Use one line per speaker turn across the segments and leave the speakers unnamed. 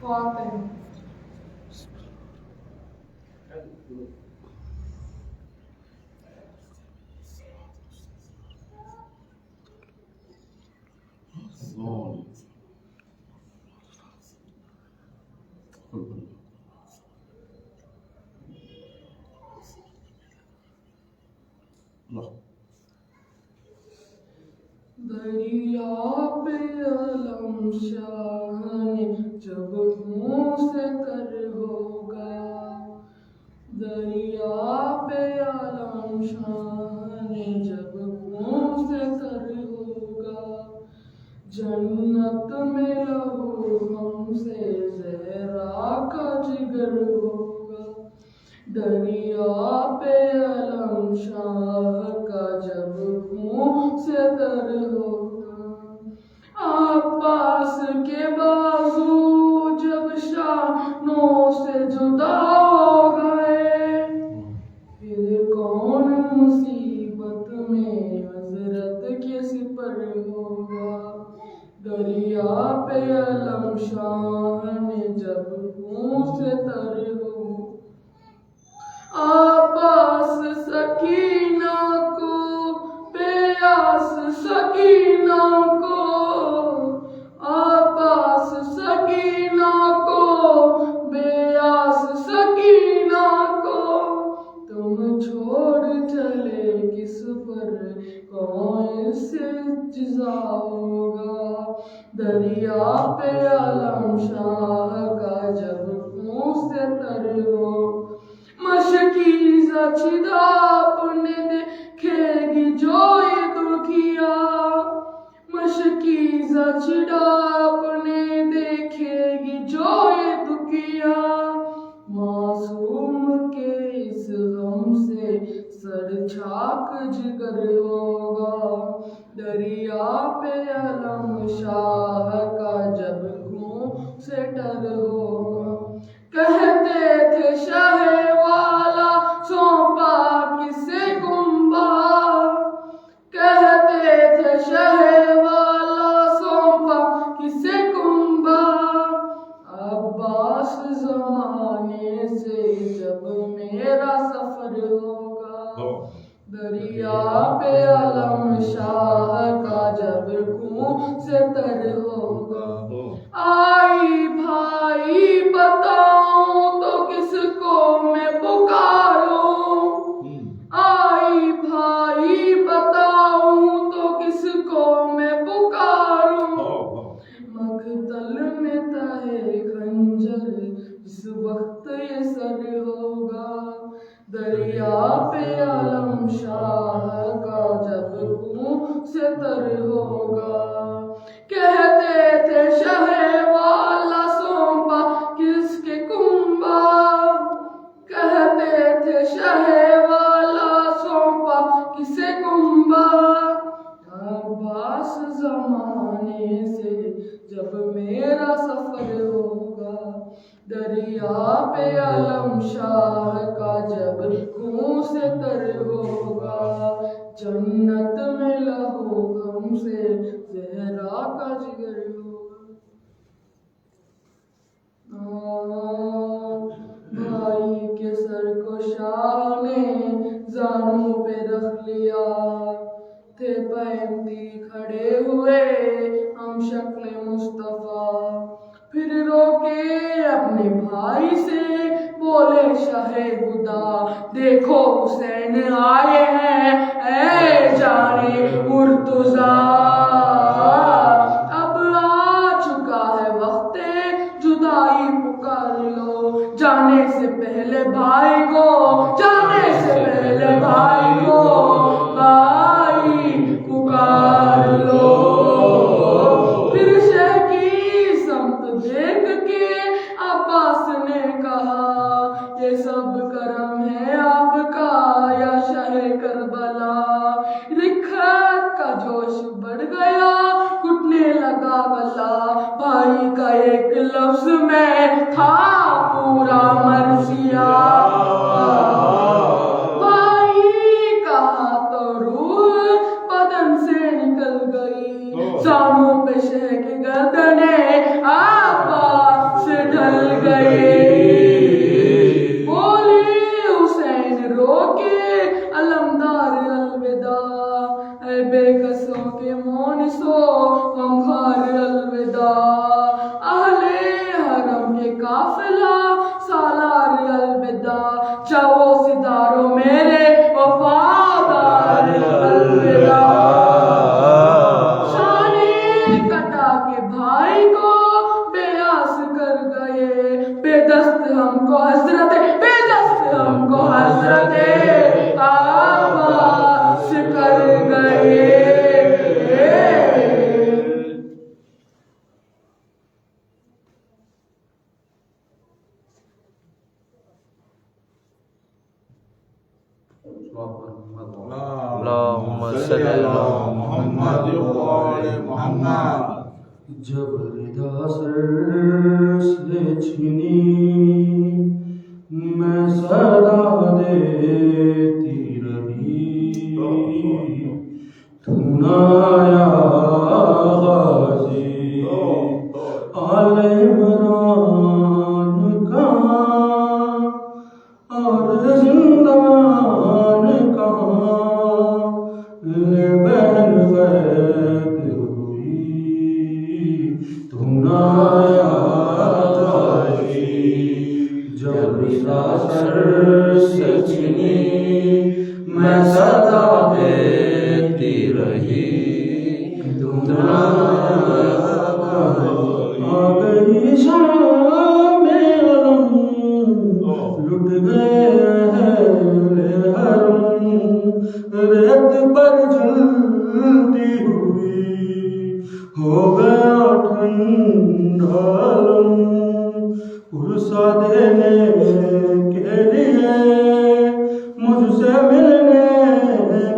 فاتح دریا پہ علم شاہ نے جب منہ سے تر ہوگا، دریا پہ علم شاہ نے جب منہ سے تر ہوگا، جنت میں لہو ہم سے زہرا کا جگر ہوگا، دریا پہ علم شاہ کا جب منہ سے تر ہوگا، عباس کے بازو جب شانوں سے جدا ہو گئے، پھر کون مصیبت میں حضرت کے سپر ہوگا، دریا پہ علم شاہ نے جب منہ سے تر ہوگا، عباس سکینہ کو پیاس سکینہ کو، عباس سکینہ کو بیاس سکینہ کو، تم چھوڑ چلے کس پر کون سے جزا ہوگا، دریا پہ علم شاہ کا جب منہ سے تر ہو، مشکیزہ چھدا اپنے دیکھے گی جو یہ دکھیا، مشکیزہ چھدا اپنے دیکھے گی جو یہ دکھیا، معصوم کے اس غم سے سر چھاک جگر ہوگا، دریا پہ علم شاہ کا جب منہ سے ٹر ہوگا، کہتے تھے شہ والا سونپا کسے کنبا، کہتے تھے شہ والا سونپا کسے کنبا، عباس زمانے سے جب میرا سفر ہوگا، دریا پہ علم شاہ کا جب منہ سے تر ہوگا، آئی بھائی بتاؤں تو کس کو میں پکاروں، آئی بھائی بتاؤں تو کس کو میں پکاروں، مقتل میں تہے خنجر اس وقت یہ سر ہوگا، دریا پہ علم شاہ کا جب منہ سے تر ہوگا، کہتے تھے شہ والا سونپا کس کے کنبا، کہتے تھے شہ والا سونپا کسے کنبا، عباس زمانے سے جب میرا سفر ہوگا، دریا پہ علم شاہ کا جب منہ سے تر ہوگا، جنت میں لہو غم سے زہرا کا جگر ہوگا، بھائی کے سر کو شاہ نے زانوں پہ رکھ لیا، تھے پینتی کھڑے ہوئے ہم شکل مصطفیٰ، پھر روکے اپنے بھائی سے بولے شاہ خدا دیکھو حسین آئے ہیں اے جانے مرتضیٰ، اب آ چکا ہے وقت جدائی پکار لو، جانے سے پہلے بھائی کو، جانے سے پہلے بھائی کو بھائی پکار لو، پھر شہ کی سمت دیکھ کے عباس نے کہا یہ سب کرم ہے آپ کا یا شہ کربلا، رکھت کا جوش بڑھ گیا گھٹنے لگا گلا، بھائی کا ایک لفظ میں تھا پورا مرثیہ، بھائی کہا تو روح بدن سے نکل گئی، زانوں پہ شہ کی گردنیں عباس سے قافلہ سالار الوداع چاہو ستاروں میرے وفادار الوداع شان کٹا کے بھائی کو بے آس کر گئے بے دست ہم کو حضرت عباس کر گئے
اللہم صلی اللہ محمد وآل محمد
جب ردا سر سے چھنی میں صدا دیتی رہی تو نہ آیا غازی آل عمران کہاں اور زندان کہاں بہن غیب ہوئی تو نہ آیا غازی جب ردا سر سے چھنی میں صدا دیتی رہی تو نہ آیا غازی آ گئی شام علم لٹ گئے حرم ریت پر جلتی ہوئی ہو گیا ٹھنڈا علم پرسا دینے کے لیے مجھ سے ملنے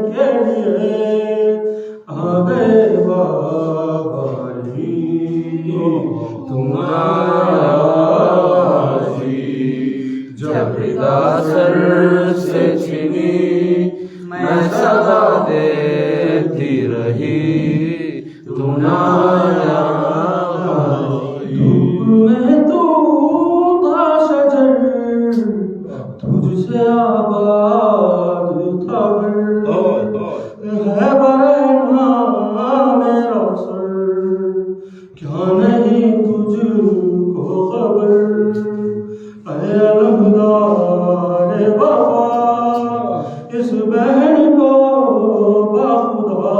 کے لیے آ گئے بابا علی تم آیا غازی جب ردا سر سے چھنی میں صدا دیتی رہی تو نہ آیا غازی میں تو تھا شجر تجھ سے آباد تھا گھر ہے برہنہ میرا سر کیا نہیں تجھ کو خبر اے علمدار وفا اس بہن کو باخدا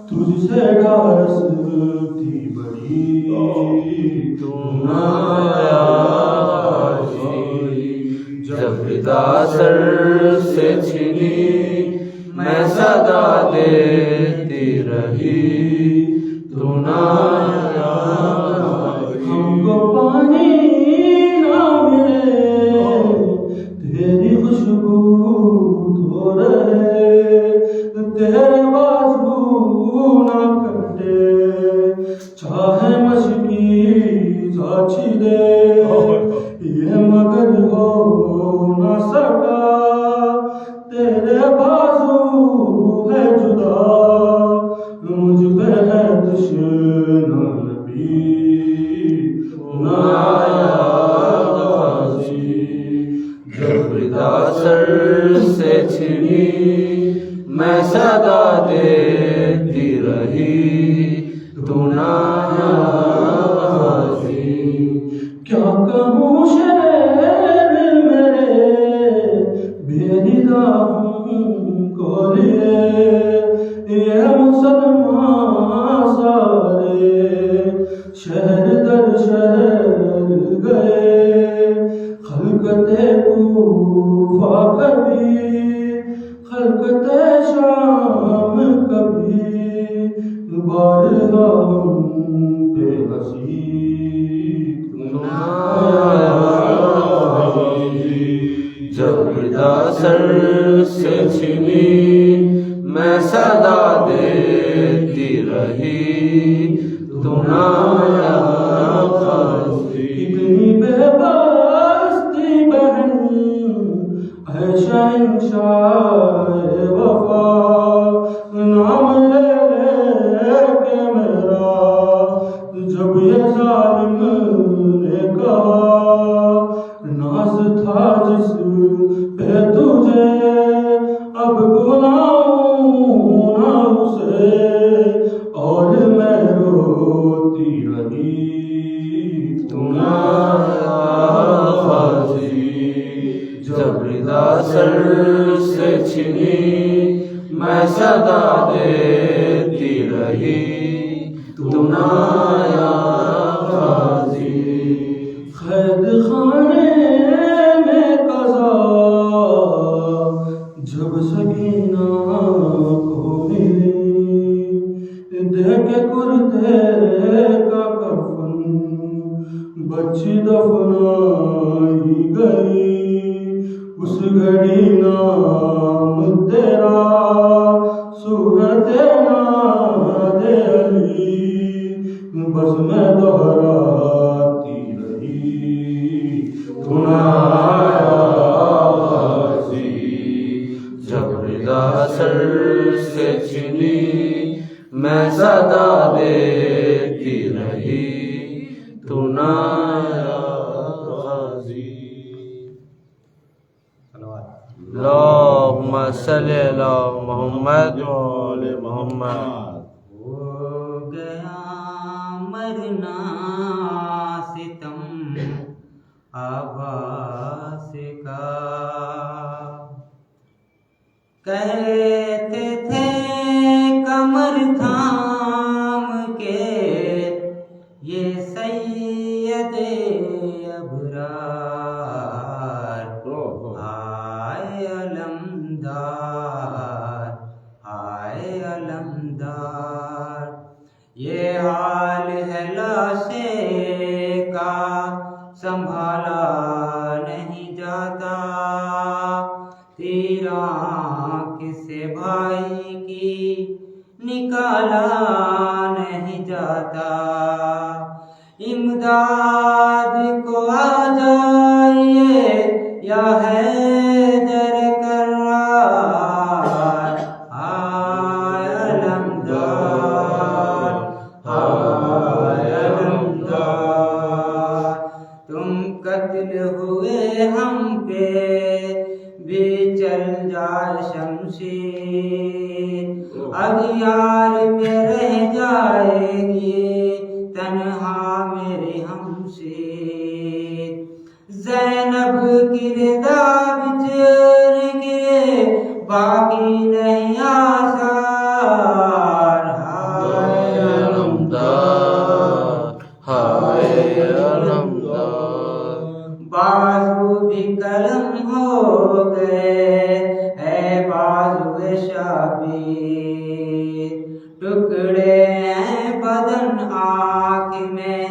تجھ سے ڈارس تھی بڑی تو نہ آیا غازی جب ردا سر سے چھنی میں صدا دیتی رہی تو نہ آیا غازی ہم کو پانی نہ ملے تیری خوشبو دھو رہے تیرے بازو نہ کٹے چاہے مشکی ساچی دے یہ مگر ہو نہ سکا تیرے بازو ہے جدا مجھ پہ ہے دشمن نبی نہ آیا غازی جب ردا سر سے چھنی میں صدا دیتی رہی تو نہ آیا غازی کیا کہوں شعر میرے بے نگاہوں کو لیے یہ مسلمان سارے شہر در شہر گئے خلقت کوفہ کبھی خلقت شام کبھی بارہا ہم پہ ہنسی جب ردا سر سے چھنی میں صدا دیتی رہی تو نہ آیا غازی اتنی بے بس تھی بہن اے شہنشاہ وفا نام لے لے کے میرا جب یہ ظالم نے کہا ناز تھا جس پہ تجھے اب گناہوں نہ سر سے چھنی میں صدا دیتی رہی تو نہ آیا غازی
قید خانے میں قضا جب سکینہ کو ملی دیکھ کے کرتے کا کفن بچی دفنائی گئی اس گھڑی نام تیرا صورت ناد علی بس میں دہراتی رہی تو نہ آیا غازی
جب رضا سر سے چھنی میں صدا دیتی رہی تو نہ آیا غازی اللہم صلی علی محمد و آل محمد
ہو گیا مرنا ستم عباس کا کہتے تھے کمر تھام کے یہ سید ابرار ہائے علمدار ہائے علمدار یہ حال ہے لاشے کا سنبھالا نہیں جاتا تیرا کسے بھائی کی نکالا نہیں جاتا امداد کو آ جائیے یا حیدر کرار ہائے علمدار ہائے علمدار تم قتل ہوئے ہم پہ بھی چل جائے شمشیر اغیار پہ رہ جائے گی تنہا میرے ہمشیر زینب کی رضا بچر کے باقی نہیں آثار ہائے
علمدار ہائے علمدار
بازو بھی قلم ہو گئے اے بازو شبیر ٹکڑے ہیں بدن آنکھ میں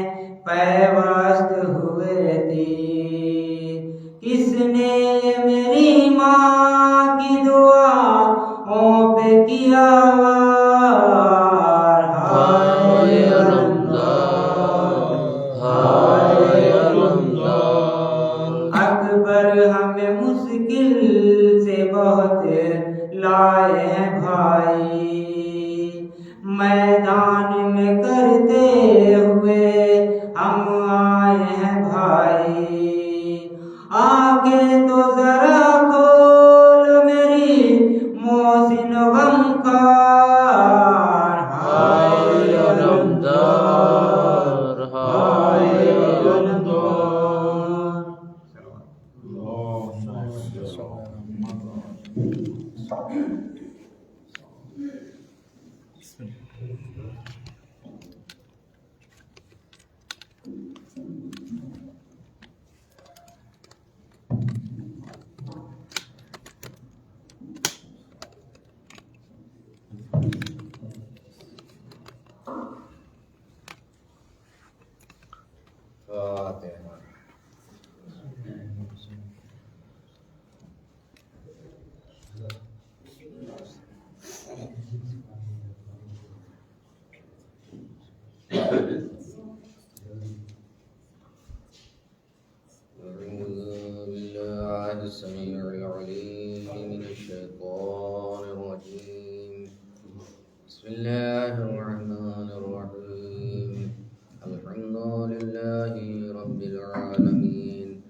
پیوست ہوئے تیر کس نے میری ماں کی دعاؤں پہ کیا وار
ہائے علمدار ہائے علمدار
اکبر ہمیں مشکل سے بہت لائے ہیں بھائی میدان میں کرتے ہوئے ہم آئے ہیں بھائی آگے تو ذرا کھول میری محسن غمخوار
ہائے علمدار ہائے علمدار
السميع العليم من الشيطان الرجيم بسم الله الرحمن الرحيم الحمد لله رب العالمين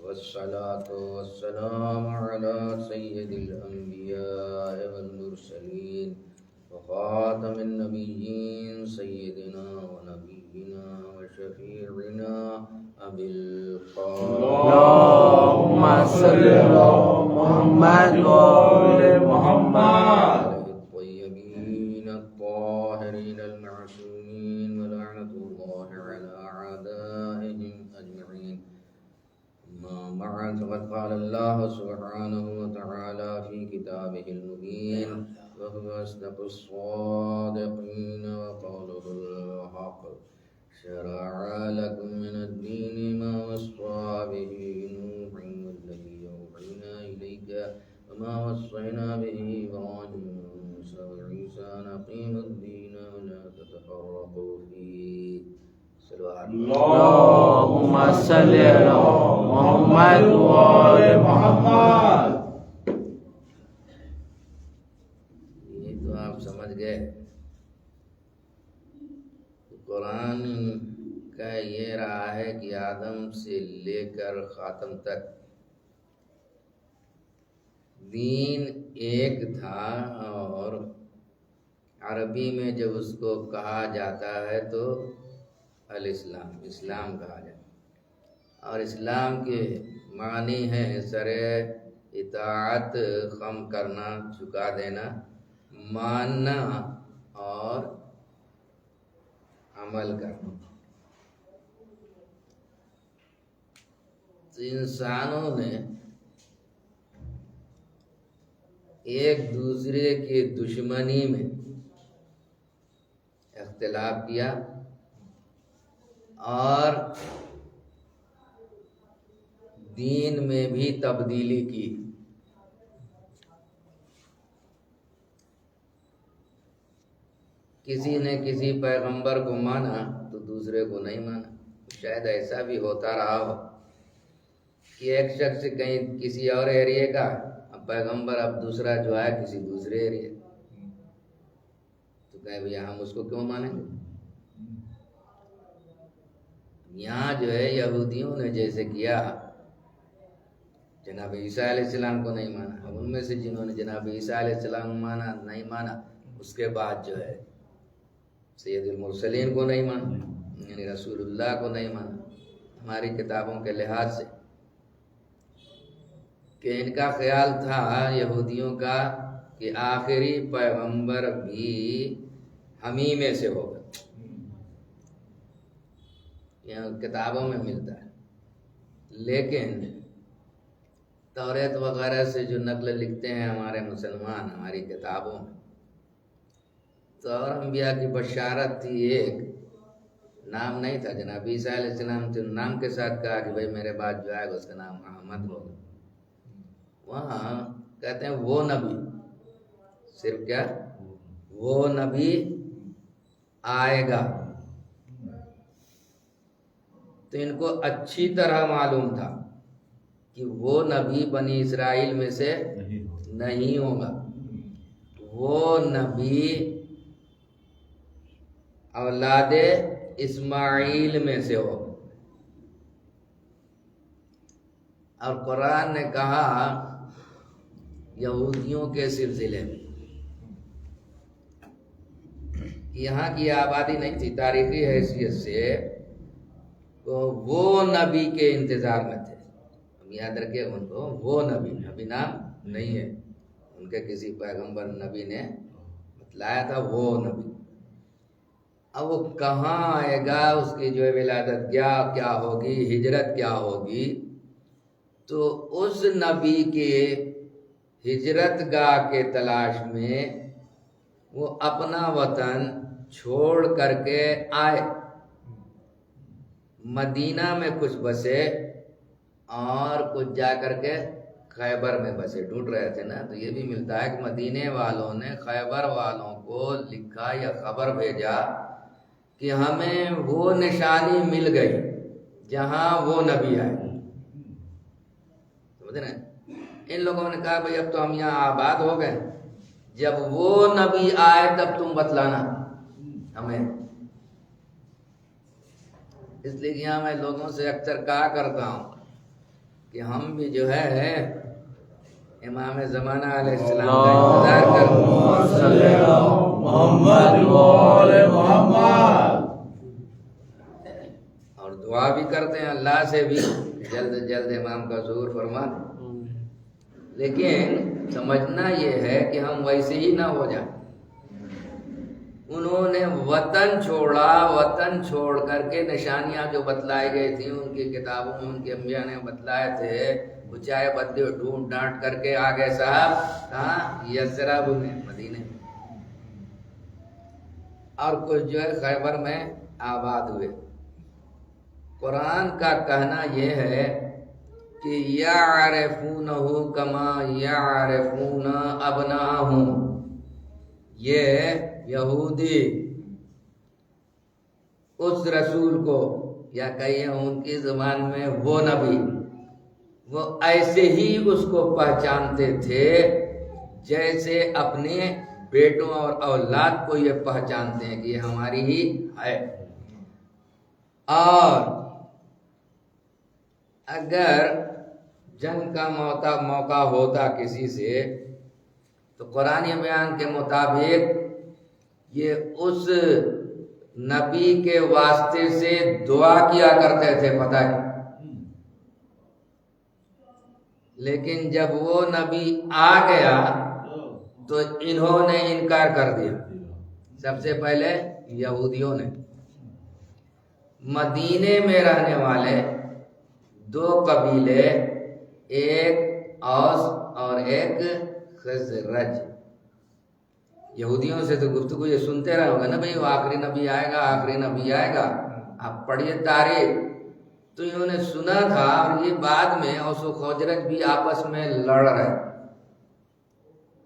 والصلاة والسلام على سيد الأنبياء والمرسلين وخاتم النبيين سيدنا ونبينا وشفيعنا أبي القاسم
اللهم صل على محمد محمد وآل محمد
الطيبين الطاهرين المعصومين ولعنة الله على أعدائهم أجمعين. أما بعد فقد قال الله سبحانه وتعالى في كتابه المبين وهو أصدق الصادقين وقوله الحق. شرع لكم من الدين ما وصى به نوح والذي أوحينا إليك وما وصينا به إبراهيم وموسى وعيسى أن أقيموا الدين ولا تتفرقوا فيه.
اللهم صل على محمد وآل محمد.
یہ تو آپ سمجھ گئے. قرآن کا یہ رہا ہے کہ آدم سے لے کر خاتم تک دین ایک تھا، اور عربی میں جب اس کو کہا جاتا ہے تو الاسلام، اسلام کہا جاتا ہے. اور اسلام کے معنی ہے سر اطاعت، خم کرنا، جھکا دینا، ماننا اور عمل کرنا. تو انسانوں نے ایک دوسرے کی دشمنی میں اختلاف کیا اور دین میں بھی تبدیلی کی. کسی نے کسی پیغمبر کو مانا تو دوسرے کو نہیں مانا. شاید ایسا بھی ہوتا رہا ہو کہ ایک شخص کہیں کسی اور ایریے کا، اب پیغمبر اب دوسرا جو ہے کسی دوسرے ایریے، تو کہے بھیا ہم اس کو کیوں مانیں گے. یہاں جو ہے یہودیوں نے جیسے کیا، جناب عیسیٰ علیہ السلام کو نہیں مانا. ان میں سے جنہوں نے جناب عیسیٰ علیہ السلام نہیں مانا، اس کے بعد جو ہے سید المرسلین کو نہیں مانا، یعنی رسول اللہ کو نہیں مانا. ہماری کتابوں کے لحاظ سے کہ ان کا خیال تھا یہودیوں کا کہ آخری پیغمبر بھی ہمیں میں سے ہوگا. یہ کتابوں میں ملتا ہے. لیکن توریت وغیرہ سے جو نقل لکھتے ہیں ہمارے مسلمان ہماری کتابوں میں، تو اور انبیاء کی بشارت تھی. ایک نام نہیں تھا، جناب عیسیٰ علیہ السلام تھے، نام کے ساتھ کہا کہ بھائی میرے بعد جو آئے گا اس کا نام محمد ہوگا. وہاں کہتے ہیں وہ نبی، صرف کیا وہ نبی آئے گا. تو ان کو اچھی طرح معلوم تھا کہ وہ نبی بنی اسرائیل میں سے نہیں ہوگا، وہ نبی اولاد اسماعیل میں سے ہوگا. اور قرآن نے کہا یہودیوں کے سلسلے میں، یہاں کی آبادی نہیں تھی تاریخی حیثیت سے، تو وہ نبی کے انتظار میں تھے. ہم یاد رکھیں ان کو، وہ نبی، ابھی نام نہیں ہے ان کے، کسی پیغمبر نبی نے بتلایا تھا وہ نبی. اب وہ کہاں آئے گا، اس کی جو ولادت کیا ہوگی، ہجرت کیا ہوگی، تو اس نبی کے ہجرت گاہ کے تلاش میں وہ اپنا وطن چھوڑ کر کے آئے. مدینہ میں کچھ بسے اور کچھ جا کر کے خیبر میں بسے. ڈھونڈ رہے تھے نا، تو یہ بھی ملتا ہے کہ مدینے والوں نے خیبر والوں کو لکھا یا خبر بھیجا کہ ہمیں وہ نشانی مل گئی جہاں وہ نبی آئے. سمجھے نا؟ ان لوگوں نے کہا بھئی اب تو ہم یہاں آباد ہو گئے، جب وہ نبی آئے تب تم بتلانا ہمیں. اس لیے یہاں میں لوگوں سے اکثر کہا کرتا ہوں کہ ہم بھی جو ہے امام زمانہ علیہ السلام کا انتظار کرتے اور دعا بھی کرتے ہیں اللہ سے بھی جلد جلد امام کا ظہور فرما دیں. لیکن سمجھنا یہ ہے کہ ہم ویسے ہی نہ ہو جائیں. انہوں نے وطن چھوڑا، وطن چھوڑ کر کے نشانیاں جو بتلائی گئی تھیں ان کی کتابوں میں، ان کے انبیاء نے بتلائے تھے، وہ چائے بدے ڈھونڈ ڈانٹ کر کے آگے صاحب کہاں؟ یثرب میں، مدینے میں، اور کچھ جو ہے خیبر میں آباد ہوئے. قرآن کا کہنا یہ ہے کہ یعرفونہ کما یعرفون ابناءہم. یہ یہودی اس رسول کو، یا کہیے ان کی زبان میں وہ نبی، وہ ایسے ہی اس کو پہچانتے تھے جیسے اپنے بیٹوں اور اولاد کو یہ پہچانتے ہیں کہ یہ ہماری ہی ہے. اور اگر جنگ کا موقع ہوتا کسی سے تو قرآن بیان کے مطابق یہ اس نبی کے واسطے سے دعا کیا کرتے تھے، پتہ ہے. لیکن جب وہ نبی آ گیا تو انہوں نے انکار کر دیا. سب سے پہلے یہودیوں نے. مدینے میں رہنے والے دو قبیلے، ایک اوس اور ایک خزرج. یہودیوں سے تو گفتگو یہ سنتے رہے ہوگا نا بھائی، وہ آخری نبی آئے گا، آخری نبی آئے گا. آپ پڑھیے تاریخ تو انہوں نے سنا تھا، اور یہ بعد میں اوس و خزرج بھی آپس میں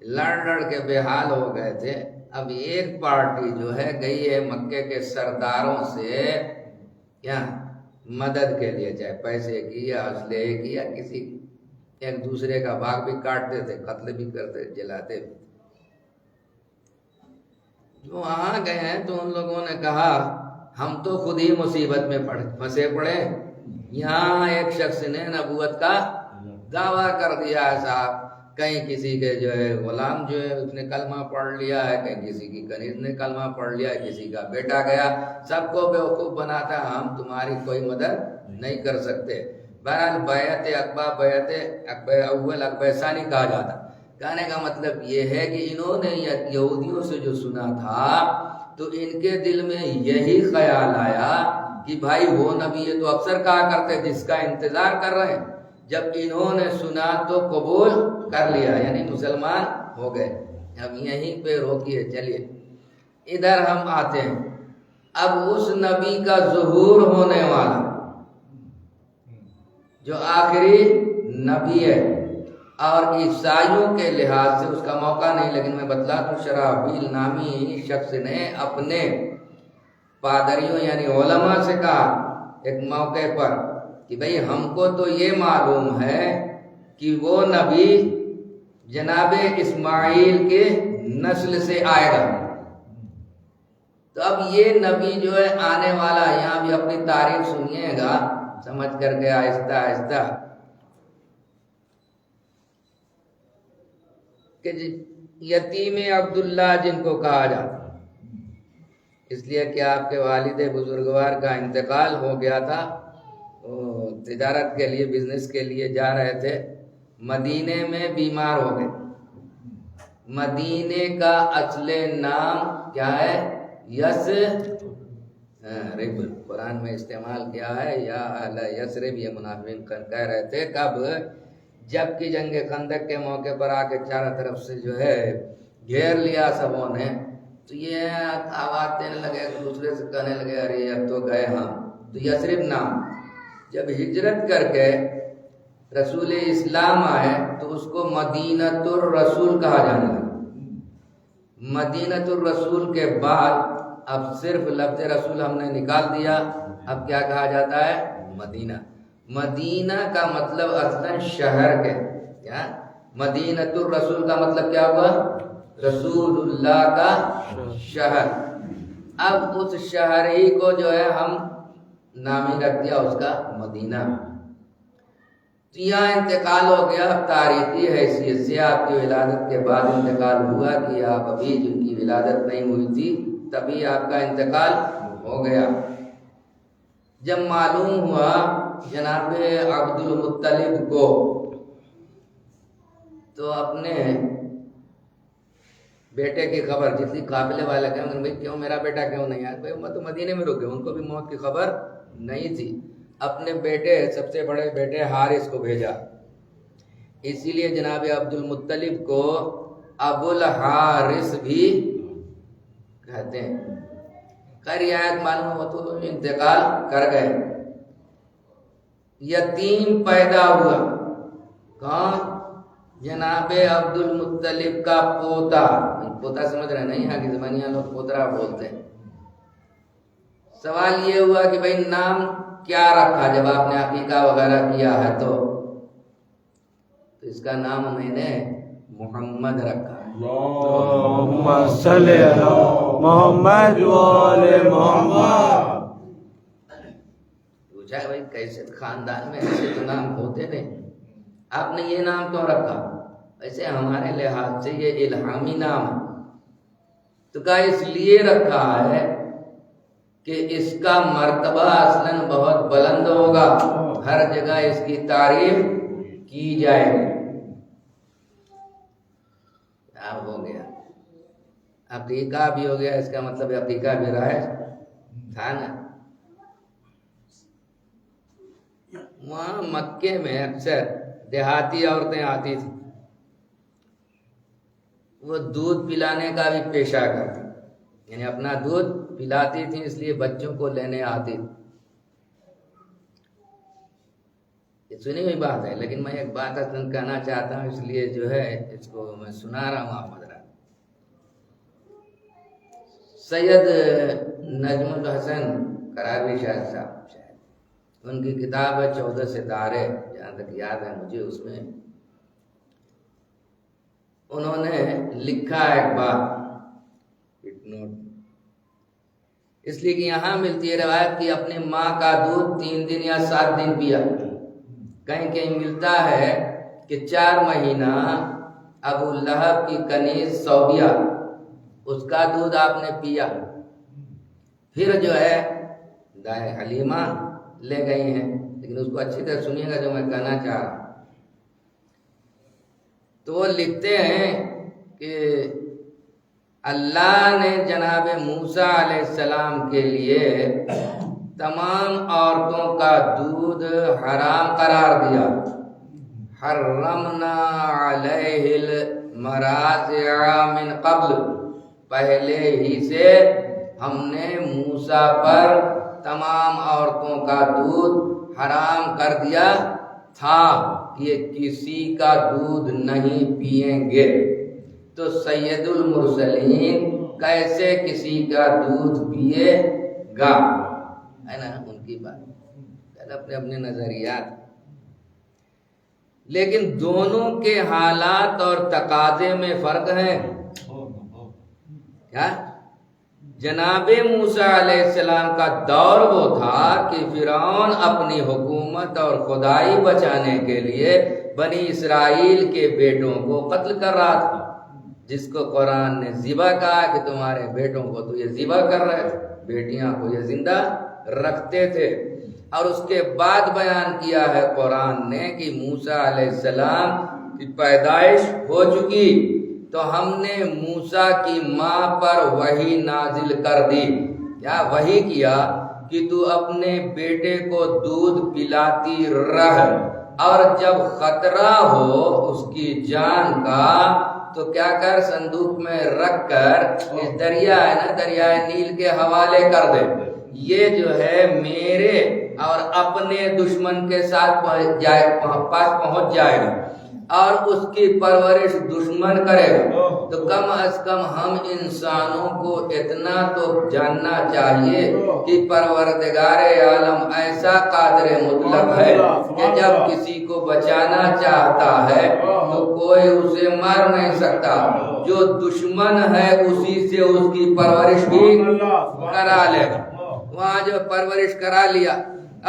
لڑ کے بے حال ہو گئے تھے. اب ایک پارٹی جو ہے گئی ہے مکے کے سرداروں سے کیا مدد کے لیے، چاہے پیسے کی یا اسلحے کی یا کسی، ایک دوسرے کا باغ بھی کاٹتے تھے، قتل بھی کرتے، جلاتے بھی. جو وہاں گئے ہیں تو ان لوگوں نے کہا ہم تو خود ہی مصیبت میں پھنسے پڑے. یہاں ایک شخص نے نبوت کا دعویٰ کر دیا ہے صاحب، کہیں کسی کے جو ہے غلام جو ہے اس نے کلمہ پڑھ لیا ہے، کہیں کسی کی کنیز نے کلمہ پڑھ لیا ہے، کسی کا بیٹا گیا، سب کو بیوقوف بناتا ہے، ہم تمہاری کوئی مدد نہیں کر سکتے. بہرحال بیعت عقبہ، بیعت عقبہ اول، عقبہ ثانی کہا جاتا. کہنے کا مطلب یہ ہے کہ انہوں نے یہودیوں سے جو سنا تھا تو ان کے دل میں یہی خیال آیا کہ بھائی وہ نبی ہے تو اکثر کہا کرتے جس کا انتظار کر رہے ہیں. جب انہوں نے سنا تو قبول کر لیا، یعنی مسلمان ہو گئے. اب یہیں پہ روکیے، چلیے ادھر ہم آتے ہیں. اب اس نبی کا ظہور ہونے والا جو آخری نبی ہے، اور عیسائیوں کے لحاظ سے اس کا موقع نہیں، لیکن میں بتلا دوں، شرابیل نامی شخص نے اپنے پادریوں یعنی علماء سے کہا ایک موقع پر کہ بھئی ہم کو تو یہ معلوم ہے کہ وہ نبی جناب اسماعیل کے نسل سے آئے گا. تو اب یہ نبی جو ہے آنے والا، یہاں بھی اپنی تاریخ سنیے گا سمجھ کر کے آہستہ آہستہ، کہ یتیم عبداللہ جن کو کہا جاتا، اس لیے کہ آپ کے والد بزرگوار کا انتقال ہو گیا تھا، تجارت کے لیے، بزنس کے لیے جا رہے تھے، مدینے میں بیمار ہو گئے. مدینے کا اصل نام کیا ہے؟ یثرب. قرآن میں استعمال کیا ہے یا اہل یثرب. یہ منافقین کہہ رہے تھے کب؟ جب کہ جنگ خندق کے موقع پر آ کے چاروں طرف سے جو ہے گھیر لیا سبوں نے، تو یہ آواز دینے لگے، ایک دوسرے سے کہنے لگے ارے اب تو گئے ہم. تو یثرب نام جب ہجرت کر کے رسول اسلام آئے تو اس کو مدینۃ الرسول کہا جانے لگا. مدینۃ الرسول کے بعد اب صرف لفظ رسول ہم نے نکال دیا، اب کیا کہا جاتا ہے؟ مدینہ. مدینہ کا مطلب اصلا شہر کے، کیا مدینۃ الرسول کا مطلب کیا ہوا؟ رسول اللہ کا شہر. اب اس شہر ہی کو جو ہے ہم نامی رکھ دیا اس کا مدینہ. تو یہاں انتقال ہو گیا. تاریخی حیثیت سے آپ کی ولادت کے بعد انتقال ہوا کہ آپ ابھی جن کی ولادت نہیں ہوئی تھی تبھی آپ کا انتقال ہو گیا. جب معلوم ہوا جناب عبد المطلب کو تو اپنے بیٹے کی خبر جتنی قافلے والے کہیں بھائی کیوں میرا بیٹا کیوں نہیں آیا؟ بھائی میں تو مدینے میں رک گئے، ان کو بھی موت کی خبر نہیں تھی. اپنے بیٹے سب سے بڑے بیٹے حارث کو بھیجا. اسی لیے جناب عبد المطلب کو ابو الحارث بھی کہتے ہیں. خیر یہ آیت معلوم ہو تو انتقال کر گئے. یتیم پیدا ہوا کون؟ جناب عبد المطلب کا پوتا. پوتا سمجھ رہے نہیں؟ یہاں کی زبانیاں لوگ پوترا بولتے ہیں. سوال یہ ہوا کہ بھائی نام کیا رکھا جب آپ نے عقیقہ وغیرہ کیا ہے تو اس کا نام میں نے محمد رکھا ہے.
اللہم صلی علی محمد و آل محمد.
پوچھا بھائی کیسے خاندان میں ایسے تو نام ہوتے نہیں، آپ نے یہ نام کیوں رکھا؟ ویسے ہمارے لحاظ سے یہ الہامی نام ہے. تو کہا اس لیے رکھا ہے کہ اس کا مرتبہ اصلاً بہت بلند ہوگا، ہر جگہ اس کی تعریف کی جائے گی. کیا ہو گیا؟ عقیقہ بھی ہو گیا، اس کا مطلب عقیقہ بھی رائج تھا نا. وہاں مکے میں اکثر دیہاتی عورتیں آتی تھیں، وہ دودھ پلانے کا بھی پیشہ کرتی، یعنی اپنا دودھ پلاتی تھیں، اس لیے بچوں کو لینے آتی تھی. یہ سنی ہوئی بات ہے، لیکن میں ایک بات اصلاً کہنا چاہتا ہوں، اس لیے جو ہے اس کو میں سنا رہا ہوں آپ حضرات. سید نجم الحسن قراروی شاہ صاحب، ان کی کتاب ہے 14 ستارے، جہاں تک یاد ہے مجھے، اس میں انہوں نے لکھا ایک بات، اس لیے کہ یہاں ملتی ہے روایت کہ اپنی ماں کا دودھ 3 دن یا 7 دن پیا. کہیں کہیں ملتا ہے کہ 4 مہینہ ابو لہب کی کنیز صوبیہ، اس کا دودھ آپ نے پیا. پھر جو ہے دائیں حلیمہ لے گئی ہیں. لیکن اس کو اچھی طرح سنیے گا جو میں کہنا چاہ رہا ہوں. تو وہ لکھتے ہیں کہ اللہ نے جناب موسیٰ علیہ السلام کے لیے تمام عورتوں کا دودھ حرام قرار دیا. حرمنا علیہ المراضع من قبل، پہلے ہی سے ہم نے موسیٰ پر تمام عورتوں کا دودھ حرام کر دیا تھا، یہ کسی کا دودھ نہیں پئیں گے. تو سید المرسلین کیسے کسی کا دودھ پیے گا؟ ہے نا ان کی بات، اپنے اپنے نظریات. لیکن دونوں کے حالات اور تقاضے میں فرق ہے. کیا؟ جناب موسیٰ علیہ السلام کا دور وہ تھا کہ فرعون اپنی حکومت اور خدائی بچانے کے لیے بنی اسرائیل کے بیٹوں کو قتل کر رہا تھا، جس کو قرآن نے ذبح کہا کہ تمہارے بیٹوں کو تو یہ ذبح کر رہے تھے، بیٹیاں کو یہ زندہ رکھتے تھے. اور اس کے بعد بیان کیا ہے قرآن نے کہ موسیٰ علیہ السلام کی پیدائش ہو چکی تو ہم نے موسیٰ کی ماں پر وحی نازل کر دی. کیا وحی کیا کہ تو اپنے بیٹے کو دودھ پلاتی رہ، اور جب خطرہ ہو اس کی جان کا تو کیا کر، صندوق میں رکھ کر اس دریا ہے نا، دریائے نیل کے حوالے کر دے. یہ جو ہے میرے اور اپنے دشمن کے ساتھ پاس پہنچ جائے گا اور اس کی پرورش دشمن کرے گا. تو کم از کم ہم انسانوں کو اتنا تو جاننا چاہیے کہ پروردگار عالم ایسا قادر مطلق ہے کہ جب کسی کو بچانا چاہتا ہے تو کوئی اسے مار نہیں سکتا. جو دشمن ہے اسی سے اس کی پرورش بھی کرا لے گا. وہاں جو پرورش کرا لیا.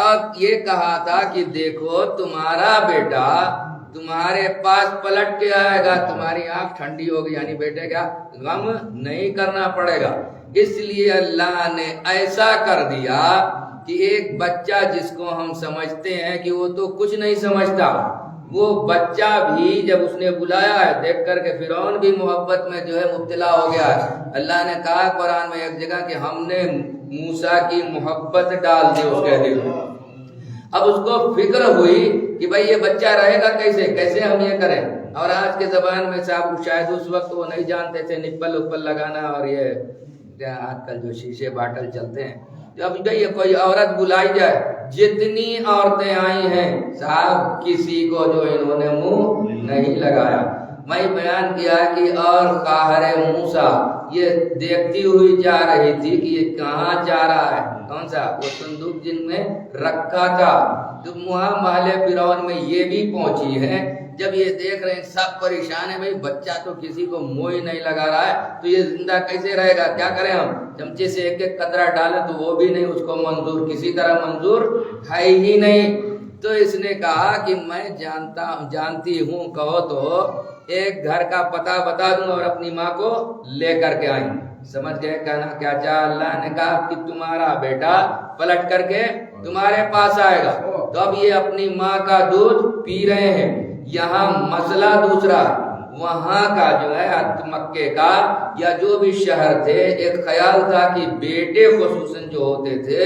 اب یہ کہا تھا کہ دیکھو تمہارا بیٹا تمہارے پاس پلٹ کے آئے گا، تمہاری آنکھ ٹھنڈی ہوگی، یعنی بیٹے کا غم نہیں کرنا پڑے گا. اس لیے اللہ نے ایسا کر دیا کہ ایک بچہ جس کو ہم سمجھتے ہیں کہ وہ تو کچھ نہیں سمجھتا، وہ بچہ بھی جب اس نے بلایا ہے دیکھ کر کے فرعون بھی محبت میں جو ہے مبتلا ہو گیا ہے. اللہ نے کہا قرآن میں ایک جگہ کہ ہم نے موسیٰ کی محبت ڈال دی اس کے دل میں. اب اس کو فکر ہوئی کہ بھائی یہ بچہ رہے گا کیسے ہم یہ کریں. اور آج کے زبان میں صاحب شاید اس وقت وہ نہیں جانتے تھے نپل اپل لگانا اور یہ آج کل جو شیشے باٹل چلتے ہیں. اب یہ کوئی عورت بلائی جائے, جتنی عورتیں آئی ہیں صاحب کسی کو جو انہوں نے منہ نہیں لگایا. میں بیان کیا کہ اور قاہر موسیٰ یہ دیکھتی ہوئی جا رہی تھی کہ یہ کہاں جا رہا ہے. کون سا وہ صندوق جن میں رکھا تھا. تو وہاں محل فرعون میں یہ بھی پہنچی ہے. جب یہ دیکھ رہے ہیں سب پریشان ہے, بھائی بچہ تو کسی کو منہ ہی نہیں لگا رہا ہے تو یہ زندہ کیسے رہے گا, کیا کریں ہم. چمچے سے ایک ایک قطرہ ڈالیں تو وہ بھی نہیں اس کو منظور, کسی طرح منظور ہے ہی نہیں. تو اس نے کہا کہ میں جانتی ہوں, کہو تو ایک گھر کا پتہ بتا دوں اور اپنی ماں کو لے کر کے آئیں. سمجھ گئے کہنا کیا چاہا. اللہ نے کہا کہ تمہارا بیٹا پلٹ کر کے تمہارے پاس آئے گا. تو اب یہ اپنی ماں کا دودھ پی رہے ہیں. یہاں مسئلہ دوسرا, وہاں کا جو ہے مکے کا یا جو بھی شہر تھے, ایک خیال تھا کہ بیٹے خصوصاً جو ہوتے تھے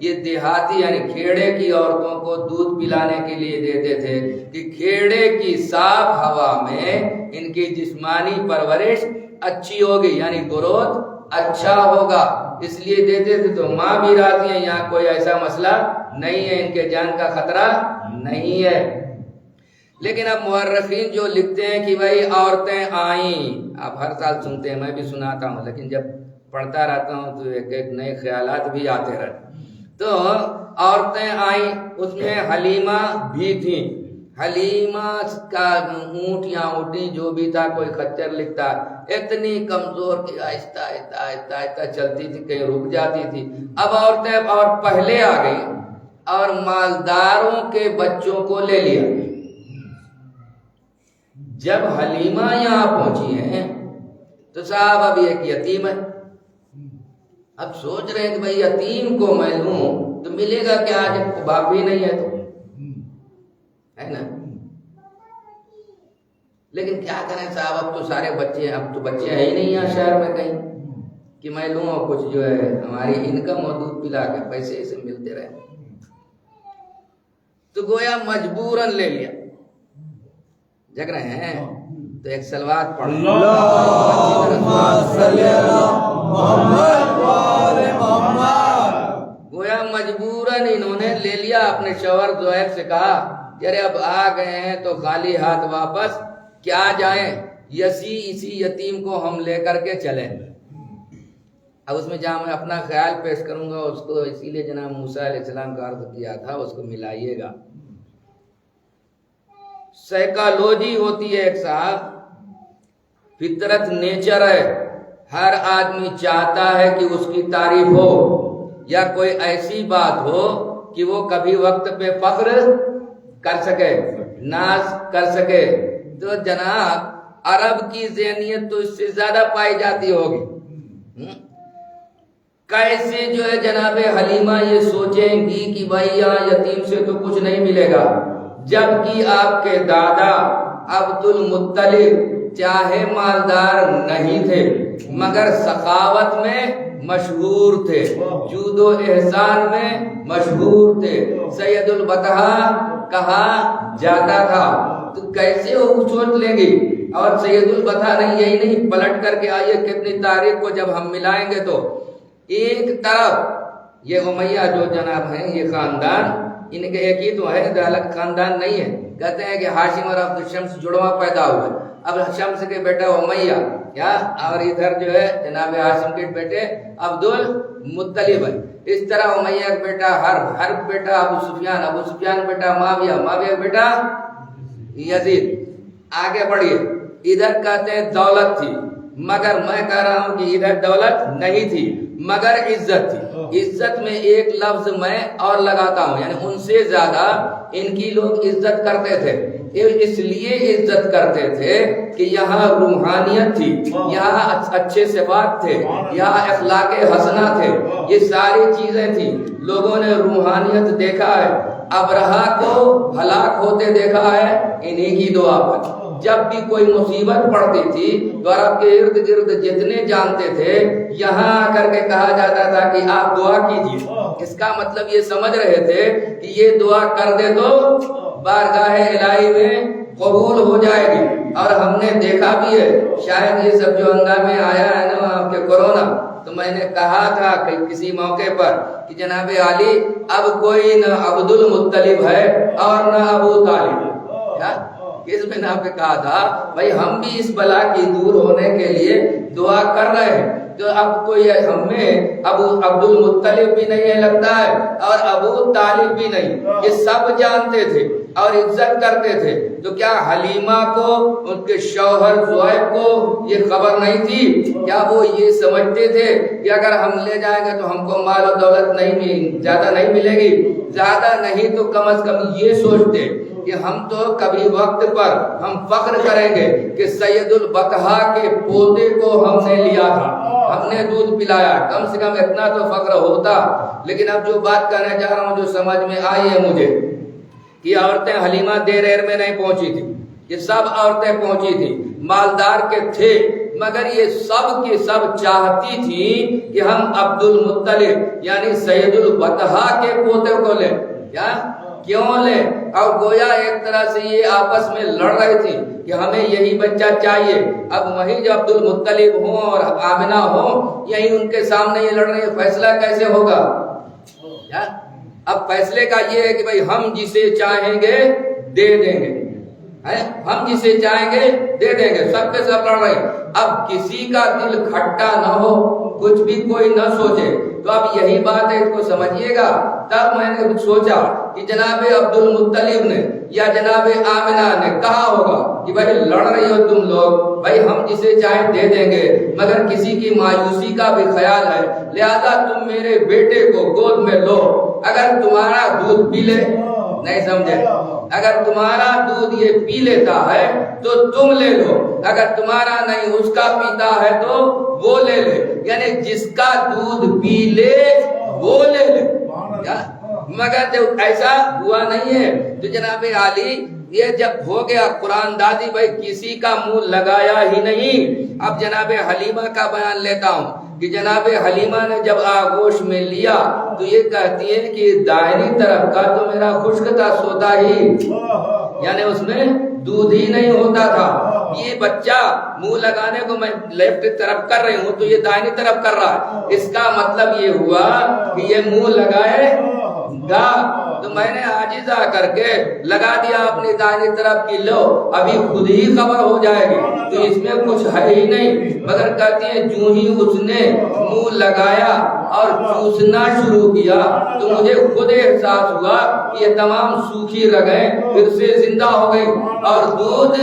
یہ دیہاتی یعنی کھیڑے کی عورتوں کو دودھ پلانے کے لیے دیتے تھے کہ کھیڑے کی صاف ہوا میں ان کی جسمانی پرورش اچھی ہوگی, یعنی گروتھ اچھا ہوگا, اس لیے دیتے تھے. تو ماں بھی راضی ہیں, یہاں کوئی ایسا مسئلہ نہیں ہے, ان کے جان کا خطرہ نہیں ہے. لیکن اب مورخین جو لکھتے ہیں کہ بھائی عورتیں آئیں, آپ ہر سال سنتے ہیں, میں بھی سناتا ہوں, لیکن جب پڑھتا رہتا ہوں تو ایک ایک نئے خیالات بھی آتے رہتے. تو عورتیں آئیں, اس میں حلیمہ بھی تھیں. حلیمہ کا اونٹ یا اونٹی جو بھی تھا, کوئی خچر لکھتا, اتنی کمزور کہ آہستہ آہستہ آہستہ چلتی تھی, کہیں رک جاتی تھی. اب عورتیں اور پہلے آ گئی اور مالداروں کے بچوں کو لے لیا. جب حلیمہ یہاں پہنچی ہیں تو صاحب اب ایک یتیم ہے. اب سوچ رہے ہیں کہ بھئی یتیم کو میں لوں تو ملے گا کہ آج باپ بھی نہیں ہے تو ہے نا. لیکن کیا کریں صاحب, اب تو سارے بچے ہیں, اب تو بچے ہیں ہی نہیں یہاں شہر میں کہیں کہ میں لوں اور کچھ جو ہے ہماری انکم اور دودھ پلا کے پیسے اسے ملتے رہے. تو گویا مجبوراً لے لیا. جگ رہے ہیں تو ایک سلوات پڑھ. گویا مجبوراً انہوں نے لے لیا. اپنے شوہر زہیر سے کہا یار اب آ گئے ہیں تو خالی ہاتھ واپس کیا جائیں, اسی یتیم کو ہم لے کر کے چلیں. اب اس میں جہاں میں اپنا خیال پیش کروں گا اس کو اسی لیے جناب موسیٰ علیہ السلام کا عرض کیا تھا, اس کو ملائیے گا. سائیکالوجی ہوتی ہے ایک صاحب, فطرت نیچر ہے. ہر آدمی چاہتا ہے کہ اس کی تعریف ہو یا کوئی ایسی بات ہو کہ وہ کبھی وقت پہ فخر کر سکے, ناز کر سکے. تو جناب عرب کی ذہنیت تو اس سے زیادہ پائی جاتی ہوگی. کیسے جو ہے جناب حلیمہ یہ سوچیں گی کہ بھائی یہاں یتیم سے تو کچھ نہیں ملے گا, جبکہ آپ کے دادا عبد المطلب چاہے مالدار نہیں تھے مگر سخاوت میں مشہور تھے, جود و احسان میں مشہور تھے, سید البطحاء کہا جاتا تھا. تو کیسے وہ سوچ لیں گی. اور سید البطحاء نہیں, یہی نہیں, پلٹ کر کے آئیے کتنی تاریخ کو جب ہم ملائیں گے تو ایک طرف یہ امیہ جو جناب ہیں یہ خاندان, ان کے ایک ہی تو ہے, الگ خاندان نہیں ہے. کہتے ہیں کہ ہاشم اور عبد الشمس جڑواں پیدا ہوئے. اب شمس کے بیٹا امیہ کیا, اور ادھر جو ہے جناب ہاشم کے بیٹے عبد المطلب ہے. اس طرح امیہ کا بیٹا حرب بیٹا ابو سفیان بیٹا معاویہ بیٹا یزید. آگے بڑھیے, ادھر کہتے ہیں دولت تھی, مگر میں کہہ رہا ہوں کہ ادھر دولت نہیں تھی مگر عزت تھی. عزت میں ایک لفظ میں اور لگاتا ہوں, یعنی ان سے زیادہ ان کی لوگ عزت کرتے تھے. اس لیے عزت کرتے تھے کہ یہاں روحانیت تھی, یہاں اچھے صفات تھے, یہاں اخلاق حسنہ تھے, یہ ساری چیزیں تھی. لوگوں نے روحانیت دیکھا ہے, ابرہا کو ہلاک ہوتے دیکھا ہے انہی کی دعا پر. جب بھی کوئی مصیبت پڑتی تھی تو عرب کے ارد گرد جتنے جانتے تھے یہاں آ کر کے کہا جاتا تھا کہ آپ دعا کیجیے. اس کا مطلب یہ سمجھ رہے تھے کہ یہ دعا کر دے تو بارگاہ الہی میں قبول ہو جائے گی. اور ہم نے دیکھا بھی ہے، شاید یہ سب جو ہنگامے آیا ہے نا آپ کے کورونا، تو میں نے کہا تھا کسی موقع پر کہ جناب عالی اب کوئی نہ عبد المطلب ہے اور نہ ابو طالب. اس میں نے آپ نے کہا تھا بھائی ہم بھی اس بلا کی دور ہونے کے لیے دعا کر رہے ہیں. تو اب کوئی ہمیں ابو عبد المطلب بھی نہیں ہے لگتا ہے اور ابو طالب بھی نہیں. یہ سب جانتے تھے اور عزت کرتے تھے. تو کیا حلیمہ کو ان کے شوہر زویب کو یہ خبر نہیں تھی؟ کیا وہ یہ سمجھتے تھے کہ اگر ہم لے جائیں گے تو ہم کو مال و دولت زیادہ نہیں ملے گی؟ زیادہ نہیں تو کم از کم یہ سوچتے کہ ہم تو کبھی وقت پر ہم فخر کریں گے کہ سید البطحا کے پوتے کو ہم نے لیا تھا، ہم نے دودھ پلایا. کم سے کم اتنا تو فخر ہوتا. لیکن اب جو بات کرنے جا رہا ہوں جو سمجھ میں آئی ہے مجھے کہ عورتیں حلیمہ دیر میں نہیں پہنچی تھی، یہ سب عورتیں پہنچی تھی، مالدار کے تھے، مگر یہ سب کی سب چاہتی تھی کہ ہم عبد المطلب یعنی سید البطحا کے پوتے کو لیں. کیوں لیں؟ اور گویا ایک طرح سے یہ آپس میں لڑ رہی تھی کہ ہمیں یہی بچہ چاہیے. اب وہی جو عبد المطلب ہوں اور آمنہ ہوں یہی ان کے سامنے یہ لڑ رہی ہے. فیصلہ کیسے ہوگا؟ اب فیصلے کا یہ ہے کہ بھائی ہم جسے چاہیں گے دے دیں گے، ہم جسے چاہیں گے دے دیں گے. سب کے سب لڑ رہے ہیں. اب کسی کا دل کھٹا نہ ہو، کچھ بھی کوئی نہ سوچے. تو اب یہی بات ہے، اس کو سمجھیے گا. تب میں نے سوچا کہ جناب عبد المطلب نے یا جناب آمنہ نے کہا ہوگا کہ بھائی لڑ رہی ہو تم لوگ، بھائی ہم جسے چاہیں دے دیں گے، مگر کسی کی مایوسی کا بھی خیال ہے، لہذا تم میرے بیٹے کو گود میں لو. اگر تمہارا دودھ پی لے، نہیں سمجھے، اگر تمہارا دودھ یہ پی لیتا ہے تو تم لے لو، اگر تمہارا نہیں اس کا پیتا ہے تو وہ لے لے. یعنی جس کا دودھ پی لے وہ لے لے. مگر جب ایسا ہوا نہیں ہے تو جناب عالی یہ جب ہو گیا قرآن دادی بھائی کسی کا منہ لگایا ہی نہیں. اب جناب حلیمہ کا بیان لیتا ہوں کہ جناب حلیمہ نے جب آغوش میں لیا تو یہ کہتی ہے کہ دائنی طرف کا تو میرا خشک تھا سوتا ہی، یعنی اس میں دودھ ہی نہیں ہوتا تھا. یہ بچہ منہ لگانے کو میں لیفٹ طرف کر رہی ہوں تو یہ دائنی طرف کر رہا ہے. اس کا مطلب یہ ہوا کہ یہ منہ لگائے گا. تو میں نے عاجز آ کر کے لگا دیا اپنی دائنی طرف کی، لو ابھی خود ہی خبر ہو جائے گی. تو اس میں کچھ ہے ہی نہیں، مگر کہتی ہیں جو ہی اس نے منہ لگایا اور چوسنا شروع کیا تو مجھے خود احساس ہوا کہ یہ تمام سوکھی رگیں پھر سے زندہ ہو گئی اور دودھ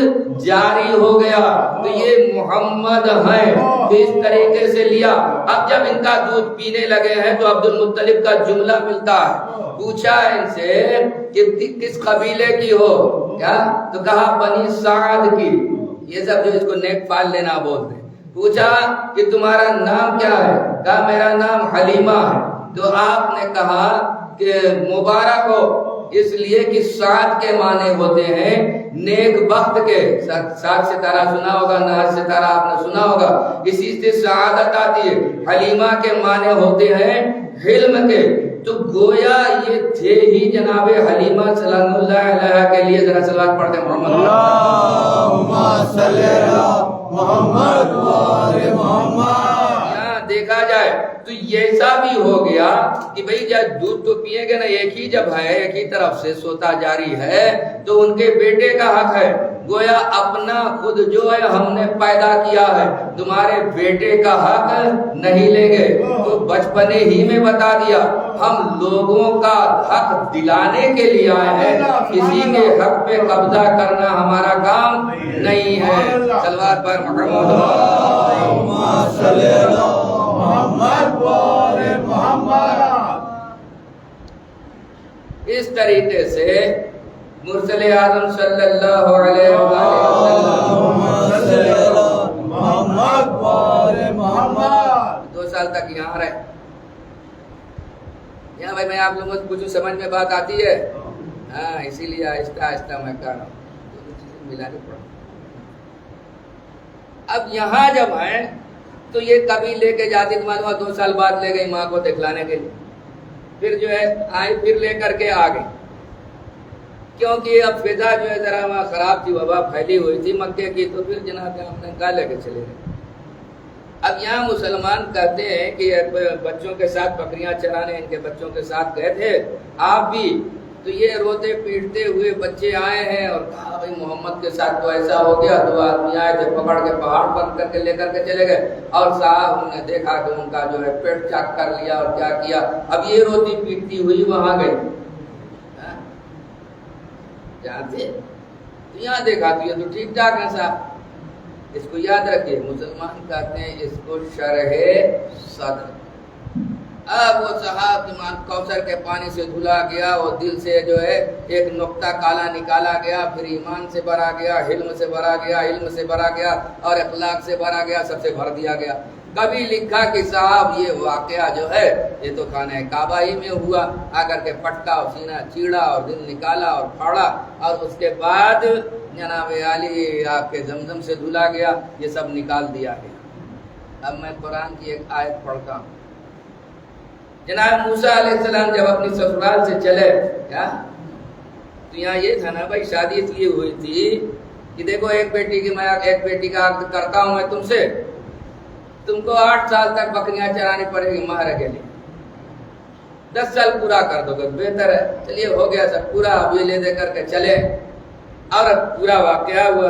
جاری ہو گیا. تو یہ محمد ہیں. تو اس طریقے سے لیا. اب جب ان کا دودھ پینے لگے ہیں تو عبد المطلب کا جملہ ملتا ہے. پوچھا ان سے کہ کس قبیلے کی ہو؟ کیا؟ تو کہا بنی سعد کی. یہ سب جو اس کو نیک پال لینا بولتے ہیں. پوچھا کہ تمہارا نام کیا ہے؟ کہا میرا نام حلیمہ ہے. تو آپ نے کہا کہ مبارک ہو، اس لیے کہ سعد کے معنی ہوتے ہیں نیک بخت کے. سعد ستارہ سنا ہوگا، نہر ستارہ آپ نے سنا ہوگا، اسی سے سعادت آتی ہے. حلیمہ کے معنی ہوتے ہیں حلم کے. تو گویا یہ تھے ہی جناب حلیمہ سلام اللہ علیہ کے لیے. ذرا صلوات پڑھتے ہیں محمد
اللہم صلی علی محمد و آل محمد.
یہاں دیکھا جائے تو ایسا بھی ہو گیا کہ بھئی جب دودھ تو پیئیں گے نا ایک ہی جب ہے، ایک ہی طرف سے سوتا جاری ہے تو ان کے بیٹے کا حق ہے. گویا اپنا خود جو ہے ہم نے پیدا کیا ہے، تمہارے بیٹے کا حق نہیں لیں گے. تو بچپنے ہی میں بتا دیا ہم لوگوں کا حق دلانے کے لیے آئے ہیں، کسی کے حق پہ قبضہ کرنا ہمارا کام نہیں ہے. صلوات پر محمد صلی اللہ
محمد و آل محمد.
اس طریقے سے مرسل اعظم صلی اللہ علیہ وسلم
محمد و آل محمد
2 سال تک یہاں رہے. یہاں بھائی میں آپ لوگوں سے پوچھوں، سمجھ میں بات آتی ہے؟ ہاں اسی لیے آہستہ آہستہ میں کہہ رہا ہوں دونوں چیزیں ملا کے پڑھو. اب یہاں جب ہیں تو یہ کبھی لے کے جاتی تو معلوم 2 سال بعد لے گئی ماں کو دکھلانے کے لیے, پھر جو ہے آئی پھر لے کر کے آ گئی, کیونکہ اب فضا جو ہے ذرا وہاں خراب تھی, وبا پھیلی ہوئی تھی مکے کی, تو پھر جناب ہم نے کہا لے کے چلے گئے. اب یہاں مسلمان کہتے ہیں کہ بچوں کے ساتھ بکریاں چرانے ان کے بچوں کے ساتھ گئے تھے آپ بھی, تو یہ روتے پیٹتے ہوئے بچے آئے ہیں اور کہا بھائی محمد کے ساتھ تو ایسا ہو گیا, 2 آدمی آئے تھے پکڑ کے پہاڑ بند کر کے لے کر کے چلے گئے, اور صاحب ہم نے دیکھا کہ ان کا جو ہے پیٹ چاک کر لیا اور کیا کیا. اب یہ روتی پیٹتی ہوئی وہاں گئی جانتے تو یہاں دیکھا تو یہ تو ٹھیک ٹھاک ہے صاحب. اس کو یاد رکھیے, مسلمان کہتے ہیں اس کو شرح صدر. اب وہ صاحب ایمان کوثر کے پانی سے دھلا گیا, وہ دل سے جو ہے ایک نقطہ کالا نکالا گیا, پھر ایمان سے بھرا گیا, حلم سے بھرا گیا, علم سے بھرا گیا اور اخلاق سے بھرا گیا, سب سے بھر دیا گیا. کبھی لکھا کہ صاحب یہ واقعہ جو ہے یہ تو خانہ کعبہ ہی میں ہوا, آ کر کے پٹکا اور سینہ چیڑا اور دل نکالا اور پھاڑا, اور اس کے بعد جناب علی آپ کے زمزم سے دھلا گیا, یہ سب نکال دیا گیا. اب میں قرآن کی ایک آیت پڑھتا ہوں. جناب موسیٰ علیہ السلام جب اپنی سسرال سے چلے کیا تو یہاں یہ تھا نا بھائی, شادی اس لیے ہوئی تھی کہ دیکھو ایک بیٹی کا عقد کرتا ہوں میں تم سے, تم کو 8 سال تک بکریاں چرانی پڑے گی مہر کے لیے, 10 سال پورا کر دو گے بہتر ہے. چلیے ہو گیا سب پورا, اب یہ لے دے کر کے چلے اور پورا واقعہ ہوا.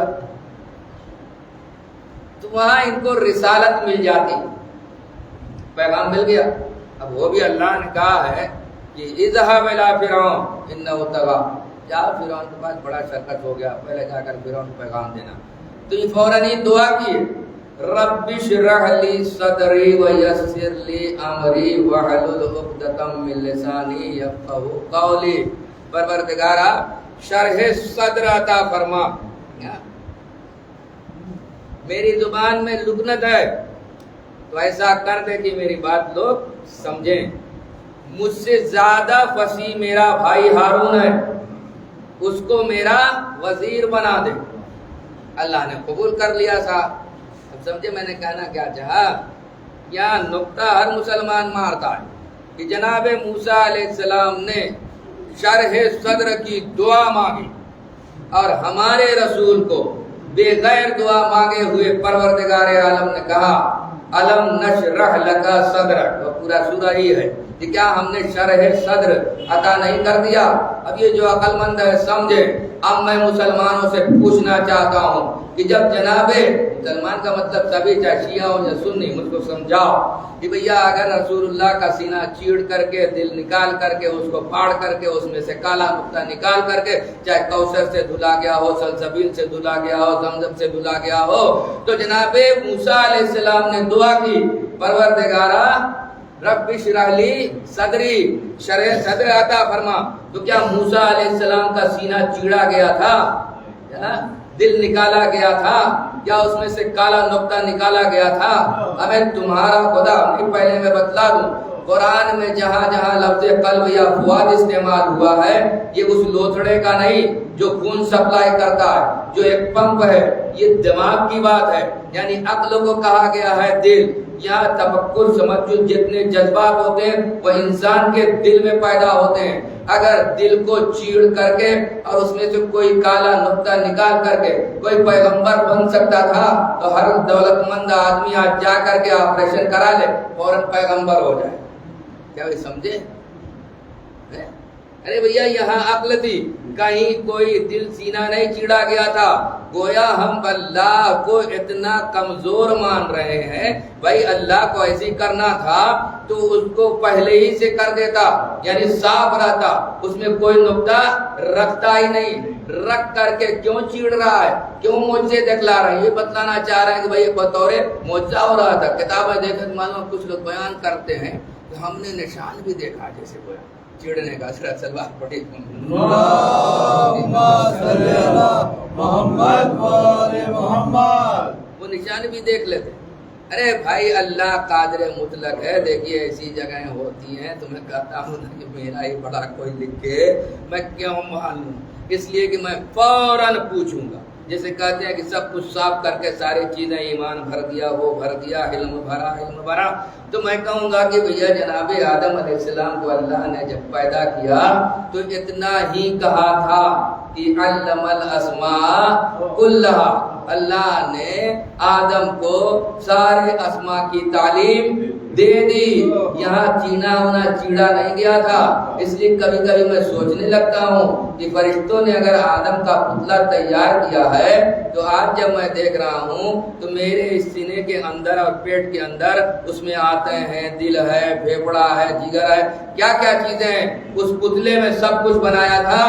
تو وہاں ان کو رسالت مل جاتی, پیغام مل گیا. اب وہ بھی اللہ نے کہا ہے کہ اذهب الى فرعون انه طغى, جا فرعون کے پاس بڑا شرکت ہو گیا, پہلے جا کر فرعون کو پیغام دینا. تو یہ فوراً ہی دعا کی, رب اشرح لی صدری ویسر لی امری واحلل عقدۃ من لسانی یفقهوا قولی. پروردگارا شرح صدر عطا فرما, میری زبان میں لکنت ہے تو ایسا کر دے کہ میری بات لوگ سمجھیں. مجھ سے زیادہ فصیح میرا بھائی ہارون ہے, اس کو میرا وزیر بنا دے. اللہ نے قبول کر لیا صاحب. اب سمجھے میں نے کہنا کیا چاہا, یہاں نقطہ ہر مسلمان مارتا ہے کہ جناب موسیٰ علیہ السلام نے شرح صدر کی دعا مانگی, اور ہمارے رسول کو بغیر دعا مانگے ہوئے پروردگار عالم نے کہا الم نشرح لک صدرک. وہ پورا سورہ ہی ہے کہ کیا ہم نے شرح صدر عطا نہیں کر دیا؟ اب یہ جو عقل مند ہے سمجھے. اب میں مسلمانوں سے پوچھنا چاہتا ہوں کہ جب جناب مسلمان کا مطلب سبھی چاہے شیعہ ہو یا سنی, مجھ کو سمجھاؤ کہ بھیا اگر رسول اللہ کا سینہ چیڑ کر کے دل نکال کر کے اس کو پھاڑ کر کے اس میں سے کالا نقطہ نکال کر کے چاہے کوثر سے دھلا گیا ہو, سلسبیل سے دھلا گیا ہو, زمزم سے دھلا گیا ہو, تو جناب موسیٰ علیہ السلام نے دعا کی پروردگارا رب اشرح لی صدری, شرح صدر عطا فرما. تو کیا موسیٰ علیہ السلام کا سینہ چیڑا گیا تھا, دل نکالا گیا تھا, یا اس میں سے کالا نقطہ نکالا گیا تھا؟ ہمیں تمہارا خدا, پہلے میں بتلا دوں, قرآن میں جہاں جہاں لفظ قلب یا فؤاد استعمال ہوا ہے یہ اس لوتھڑے کا نہیں جو خون سپلائی کرتا ہے, جو ایک پمپ ہے, یہ دماغ کی بات ہے. یعنی عقل کو کہا گیا ہے دل. یہاں تفکر سمجھو جتنے جذبات ہوتے ہیں وہ انسان کے دل میں پیدا ہوتے ہیں. اگر دل کو چیڑ کر کے اور اس میں سے کوئی کالا نقطہ نکال کر کے کوئی پیغمبر بن سکتا تھا تو ہر دولت مند آدمی آج جا کر کے آپریشن کرا لے, فوراً پیغمبر ہو جائے. کیا بھائی سمجھے؟ ارے بھیا یہاں عقل تھی, کہیں کوئی دل سینہ نہیں چیڑا گیا تھا. گویا ہم اللہ کو اتنا کمزور مان رہے ہیں, بھائی اللہ کو ایسی کرنا تھا تو اس کو پہلے ہی سے کر دیتا, یعنی صاف رہتا, اس میں کوئی نقطہ رکھتا ہی نہیں. رکھ کر کے کیوں چیڑ رہا ہے, کیوں معجزے دکھلا رہے ہیں؟ یہ بتلانا چاہ رہے ہیں کہ بھائی بطور معجزہ ہو رہا تھا. کتابیں دیکھیں معلوم کچھ لوگ بیان کرتے ہیں کہ ہم نے نشان بھی دیکھا, جیسے کوئی چڑنے کا سلوات پڑھی
محمد وآل محمد,
وہ نشان بھی دیکھ لیتے. ارے بھائی اللہ قادر مطلق ہے. دیکھیے ایسی جگہیں ہوتی ہیں تو میں کہتا ہوں کہ میرا ہی بڑا کوئی لکھے میں کیوں معلوم، اس لیے کہ میں فوراً پوچھوں گا. جیسے کہتے ہیں کہ سب کچھ صاف کر کے ساری چیزیں ایمان بھر دیا، وہ بھر دیا، علم بھرا، تو میں کہوں گا کہ بھیا جناب آدم علیہ السلام کو اللہ نے جب پیدا کیا تو اتنا ہی کہا تھا کہ علم الاسماء کلھا. اللہ نے آدم کو سارے اسماء کی تعلیم دے دی. یہاں چینا ہونا چیڑا نہیں گیا تھا. اس لیے کبھی کبھی میں سوچنے لگتا ہوں کہ فرشتوں نے اگر آدم کا پتلا تیار کیا ہے تو آج جب میں دیکھ رہا ہوں تو میرے اس سینے کے اندر اور پیٹ کے اندر اس میں آتے ہیں دل ہے، پھیپڑا ہے، جگر ہے، کیا کیا چیزیں ہیں. اس پتلے میں سب کچھ بنایا تھا.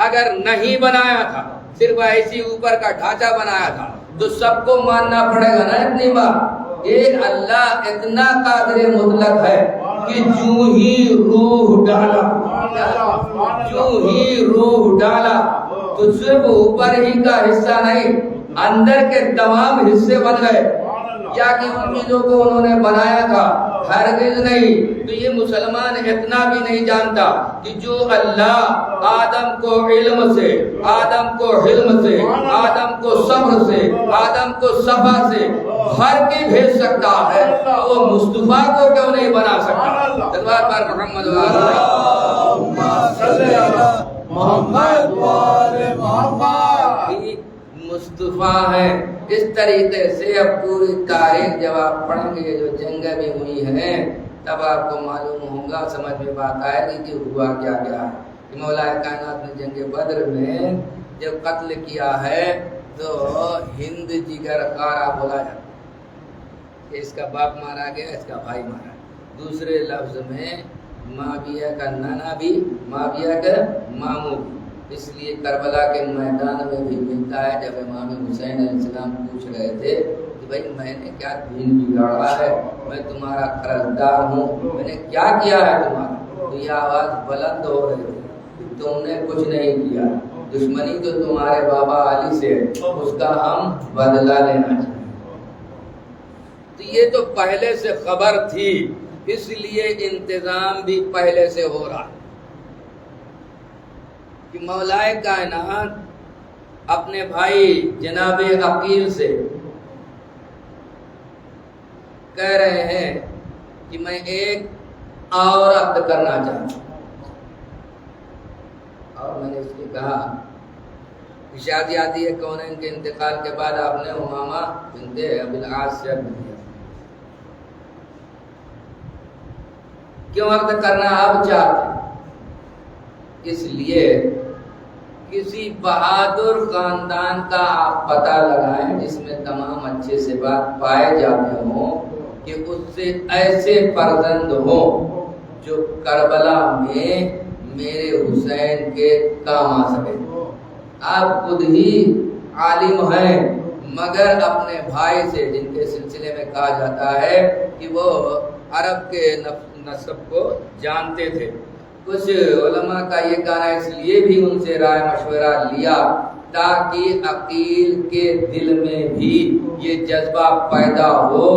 اگر نہیں بنایا تھا، صرف ایسی اوپر کا ڈھانچہ بنایا تھا تو سب کو ماننا پڑے گا نا. اتنی بات ایک اللہ اتنا قادر مطلق ہے کہ جو ہی روح ڈالا تو صرف اوپر ہی کا حصہ نہیں، اندر کے تمام حصے بن گئے. کیا کہ ان چیزوں کو انہوں نے بنایا تھا، ہرگز نہیں. تو یہ مسلمان اتنا بھی نہیں جانتا کہ جو اللہ آدم کو علم سے، آدم کو حلم سے، آدم کو صبر سے، آدم کو صفا سے بھر کے بھیج سکتا ہے وہ مصطفیٰ کو کیوں نہیں بنا سکتا. دربار پر محمد
محمد والے محمد
مصطفیٰ ہے. اس طریقے سے اب پوری تاریخ جب آپ پڑھیں گے جو جنگیں بھی ہوئی ہیں تب آپ کو معلوم ہوگا، سمجھ میں بات آئے گی کہ ہوا کیا کیا ہے. کہ مولا کائنات نے جنگ بدر میں جب قتل کیا ہے تو ہند جگر خارا بولا جاتا کہ اس کا باپ مارا گیا، اس کا بھائی مارا. دوسرے لفظ میں معاویہ کا نانا بھی، معاویہ کا ماموں بھی. اس لیے کربلا کے میدان میں بھی ملتا ہے جب امام حسین علیہ السلام پوچھ رہے تھے کہ بھائی میں نے کیا دین بگاڑا ہے، میں تمہارا قرضدار ہوں، میں نے کیا کیا ہے تمہارا. تو یہ آواز بلند ہو رہی تھی، تم نے کچھ نہیں کیا، دشمنی تو تمہارے بابا علی سے، اس کا ہم بدلہ لینا چاہتے. تو یہ تو پہلے سے خبر تھی، اس لیے انتظام بھی پہلے سے ہو رہا کہ مولائے کائنات اپنے بھائی جناب عقیل سے کہہ رہے ہیں کہ میں ایک اور عقد کرنا چاہتا ہوں. اور میں نے اس لیے کہا کہ شادی آتی ہے کونین کے انتقال کے بعد آپ نے امامہ بنت ابی العاص سے عقد کیا. کیوں عقد کرنا آپ چاہتے ہیں؟ اس لیے کسی بہادر خاندان کا آپ پتہ لگائیں جس میں تمام اچھے سے بات پائے جاتے ہوں کہ اس سے ایسے فرزند ہوں جو کربلا میں میرے حسین کے کام آ سکے. آپ خود ہی عالم ہیں مگر اپنے بھائی سے جن کے سلسلے میں کہا جاتا ہے کہ وہ عرب کے نسب کو جانتے تھے. کچھ علماء کا یہ کہنا ہے اس لیے بھی ان سے رائے مشورہ لیا تاکہ عقیل کے دل میں بھی یہ جذبہ پیدا ہو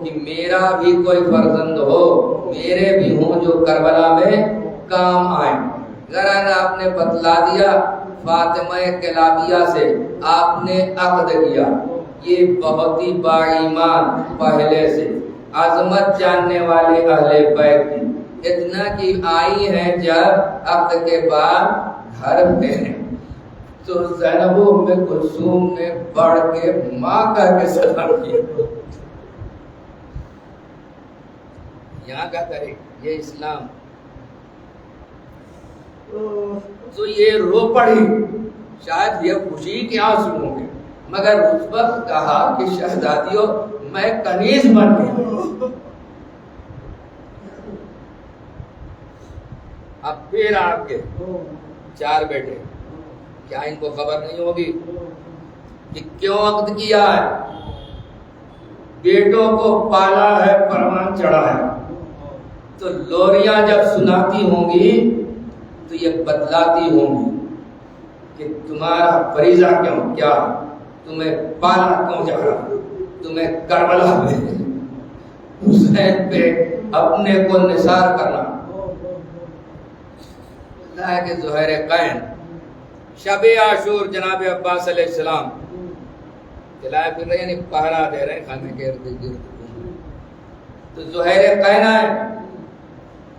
کہ میرا بھی کوئی فرزند ہو، میرے بھی ہوں جو کربلا میں کام آئیں. اگر آپ نے بتلا دیا فاطمہ کلابیہ سے آپ نے عقد کیا، یہ بہت ہی با ایمان پہلے سے عظمت جاننے والے اہل بیت تھی. اتنا کہ آئی ہیں جب عقد کے بعد گھر میں تو زینب ام کلثوم نے بڑھ کے ماں کہہ کے سلام کیا. یہاں کا کرے یہ اسلام. تو یہ رو پڑی، شاید یہ خوشی کے آنسو ہوں گے، مگر اس وقت کہا کہ شہزادیوں میں کنیز بن گیا. اب پھر آپ کے 4 بیٹے، کیا ان کو خبر نہیں ہوگی کہ کیوں عقد کیا ہے؟ بیٹوں کو پالا ہے، پروان چڑھا ہے. تو لوریاں جب سناتی ہوں گی تو یہ بتلاتی ہوں گی کہ تمہارا فریضہ کیا تمہیں پالا کیوں جا رہا، تمہیں کربلا میں حسین پہ اپنے کو نثار کرنا۔ اللہ ہے کہ ظہیر قین شب عاشور جناب عباس علیہ السلام چلائے پھر رہے، یعنی پہرا دے رہے ہیں خانے کے ارد گرد، تو ظہیر قین آئے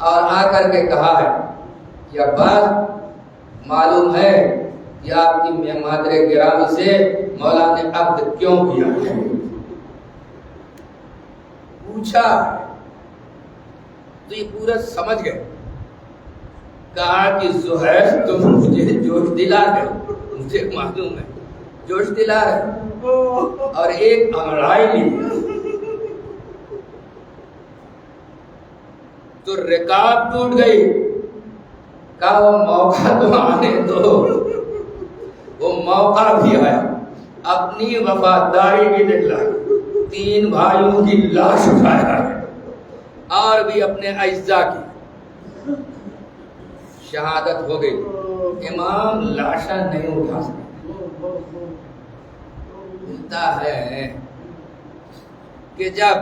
اور آ کر کے کہا ہے کہ عباس معلوم ہے کہ آپ کی مادر گرامی سے مولا نے عقد کیوں کیا ہے، پوچھا تو یہ پورا سمجھ گئے۔ کہا کہ زہیر تم مجھے جوش دلا رہے ہو، مجھے معلوم ہے جوش دلا رہے ہو، اور ایک انگڑائی لی تو رکاب ٹوٹ گئی۔ کہا وہ موقع تو آنے دو، وہ موقع بھی آیا، اپنی وفاداری بھی دکھلائی، 3 بھائیوں کی لاش اٹھایا اور بھی اپنے اجزاء کی شہادت ہو گئی۔ امام لاشا نہیں اٹھا سکتے۔ ملتا ہے کہ جب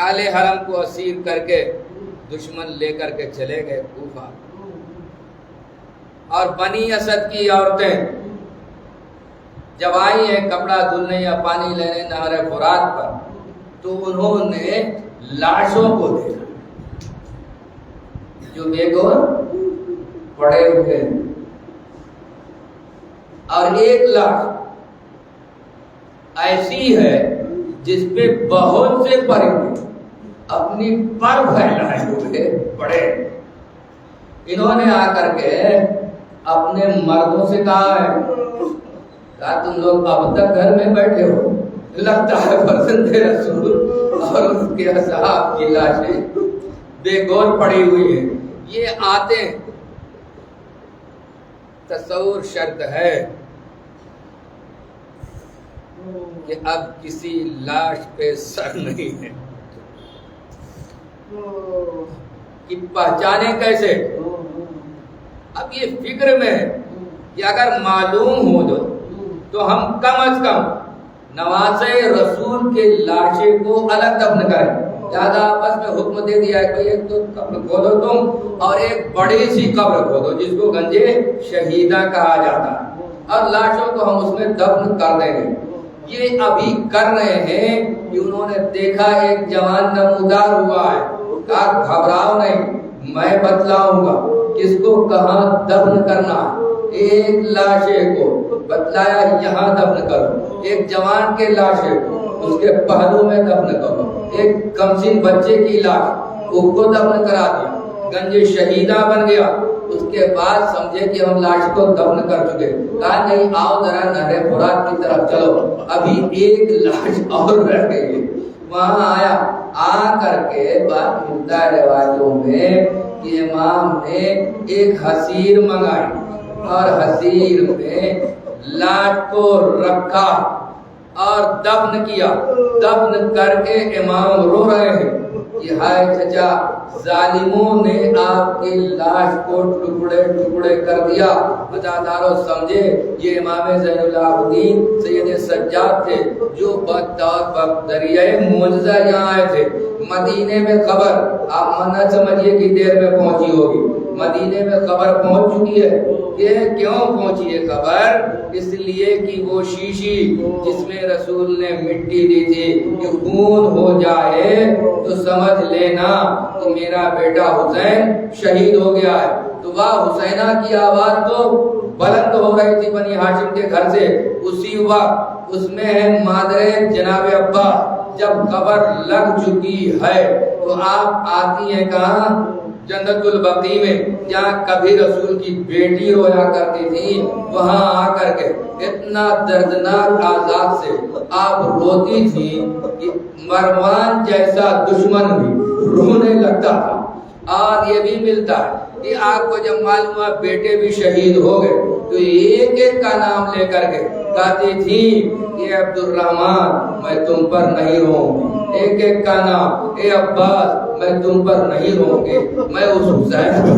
آل حرم کو اسیر کر کے دشمن لے کر کے چلے گئے کوفہ، اور بنی اسد کی عورتیں جب آئی ہیں کپڑا دھلنے یا پانی لینے نہر فرات پر، تو انہوں نے لاشوں کو دیکھا جو بے گور پڑے ہوئے، اور ایک لاش ایسی ہے جس پہ بہت سے پرندے اپنی پر پھیلائے ہوئے پڑے۔ انہوں نے آ کر کے اپنے مردوں سے کہا ہے، کہا تم لوگ اب تک گھر میں بیٹھے ہو، لگتا ہے فرزند رسول اور اس کے اصحاب کی لاشیں بے گور پڑی ہوئی ہیں۔ یہ آتے ہیں، تصور شرط ہے کہ اب کسی لاش پہ سر نہیں ہے، کہ پہچانے کیسے؟ اب یہ فکر میں ہے کہ اگر معلوم ہو تو ہم کم از کم نواسے رسول کے لاشیں کو الگ دفن کریں۔ زیادہ آپس میں حکم دے دیا ہے کہ ایک تو قبر کھودو تم، اور ایک بڑی سی قبر کھودو جس کو گنجے شہیدہ کہا جاتا ہے، اور لاشوں کو ہم اس میں دفن کر دیں گے۔ یہ ابھی کر رہے ہیں کہ انہوں نے دیکھا ایک جوان نمودار ہوا ہے، کہا گھبراؤ نہیں، میں بتلاؤں گا کس کو کہاں دفن کرنا ہے۔ ایک لاشے کو بتلایا یہاں دفن کرو، ایک جوان کے لاشے کو اس کے پہلو میں دفن کرو، ایک کمسن بچے کی لاش اس کو دفن کرا دیا، گنج شہیدہ بن گیا۔ اس کے بعد سمجھے کہ ہم لاش کو دفن کر چکے، کہا نہیں آؤ ذرا نہر فرات کی طرف چلو، ابھی ایک لاش اور رہ گئی ہے۔ وہاں آیا، آ کر کے بات ملتا ہے روایتوں میں کہ امام نے ایک حسیر منگائی اور حسیر میں لاش کو رکھا اور دفن کیا۔ دفن کر کے امام رو رہے ہیں کہ ہائے چچا، ظالموں نے آپ کی لاش کو ٹکڑے ٹکڑے کر دیا۔ عزادارو سمجھے یہ امام زین العابدین سید سجاد تھے جو ذریعہ معجزہ یہاں آئے تھے۔ مدینے میں خبر، آپ منہ سمجھیے کہ دیر میں پہنچی ہوگی، مدینے میں خبر پہنچ چکی ہے۔ یہ کیوں پہنچی ہے خبر؟ اس لیے کہ وہ شیشی جس میں رسول نے مٹی دی تھی کہ خون ہو جائے تو سمجھ لینا کہ میرا بیٹا حسین شہید ہو گیا ہے۔ تو وہ حسینہ کی آواز تو بلند ہو رہی تھی بنی ہاشم کے گھر سے، اسی وقت اس میں ہے مادر جناب ابا۔ جب خبر لگ چکی ہے تو آپ آتی ہیں کہاں؟ جنت البقیع میں، جہاں کبھی رسول کی بیٹی رویا کرتی تھی، وہاں آ کر کے اتنا دردناک عذاب سے آپ روتی تھی کہ مروان جیسا دشمن بھی رونے لگتا تھا۔ اور یہ بھی ملتا ہے کہ آپ کو جب معلوم ہوا بیٹے بھی شہید ہو گئے تو ایک ایک کا نام لے کر کے کہتی تھی کہ عبد الرحمن میں تم پر نہیں رہوں گی، ایک ایک کا نام، اے عباس میں تم پر نہیں رہوں گی، میں اس حسین پر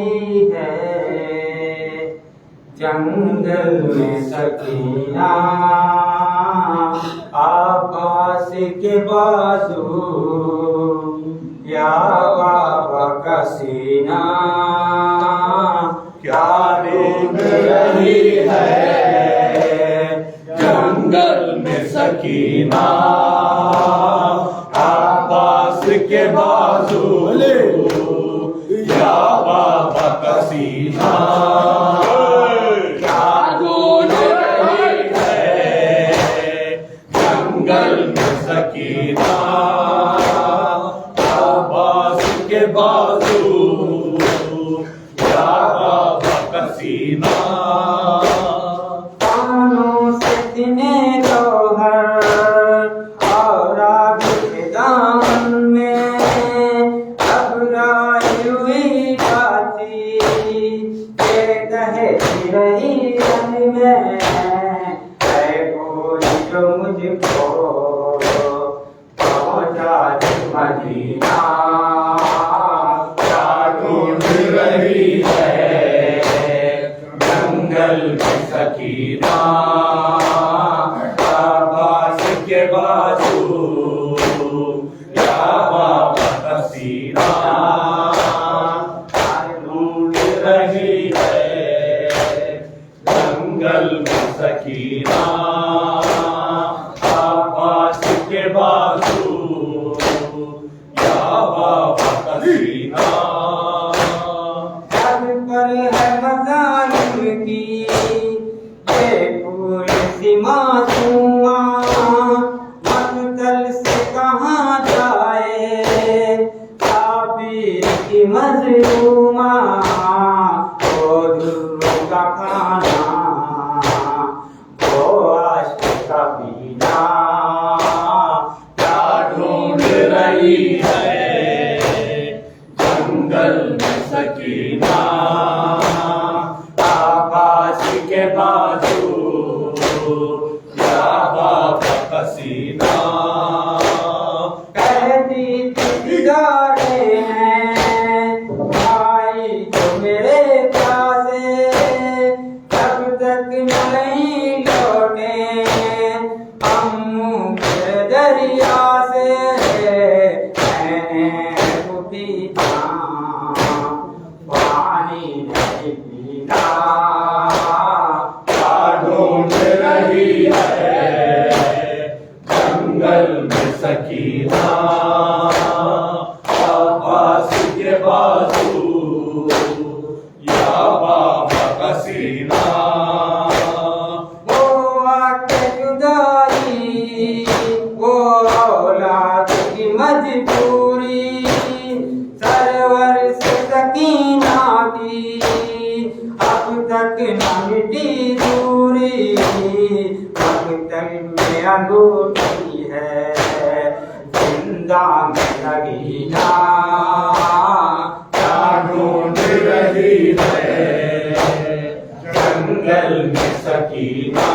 رہی ہے جنگل میں سکینہ عباس کے بازو یا بابا کا سینہ
کیا ریگ رہی ہے جنگل میں سکینہ عباس کے بازو یا بابا کا سینہ کیا گونج رہی ہے جنگل میں سکینہ عباس کے بازو یا بابا کا سینہ
کانوں سے تنے جوہر اور آگ کے دامن میں گھبرائی ہوئی جاتی یہ کہتی رہی رن میں اے کوئی جو مجھ کو پہنچا دے مدینہ
کیا ڈھونڈ رہی ہے جنگل میں سکینہ عباس کے بازو یا بابا کا سینہ ڈھونڈ رہی ہے جنگل میں سکینہ عباس کے بازو یا بابا کا سینہ
سر پر ہے مظالم کی یہ پوری سی معصومہ مقتل سے کہاں جائے تعبیر کی مظلومہ وہ دروں کا کھانا وہ عاشق کا پینا
کیا ڈھونڈ رہی ہے جنگل میں سکینہ عباس کے بازو یا بابا کا سینہ
قیدی ادارے ہیں بھائی جو میرے پیاسے جب تک نہیں لوٹے ہم کے دریا سے میں نے پیتا پانی نہیں پیتا
کیا ڈھونڈ رہی ہے جنگل میں سکینہ عباس کے بازو یا بابا کا سینہ
وہ آکے جدائی وہ اولاد کی مجبوری سرور سے سکینہ کی اب تک نہ مٹی دوری مقتل میں انگوٹھی ہے زندہ میں نگینہ
کیا ڈھونڈ رہی ہے جنگل میں سکینہ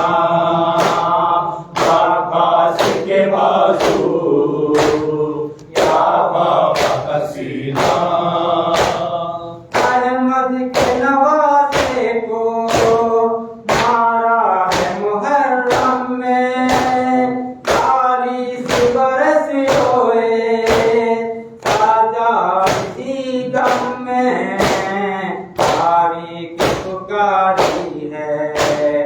عباس کے بازو یا بابا کا سینہ
احمد کے نواسے کو مارا ہے محرم میں 40 برس ہوئے ساجا اسی غم میں تاریخ پکاری ہے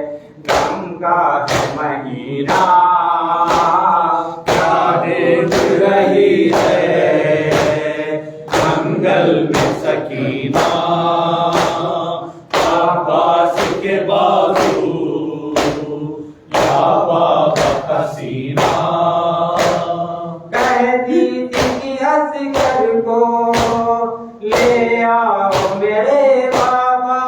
غم کا ہے مہینہ
کیا دیکھ رہی ہے جنگل میں سکینہ عباس کے بازو یا بابا کا سینہ
قیدی تھی اصغر کو لے آؤ میرے بابا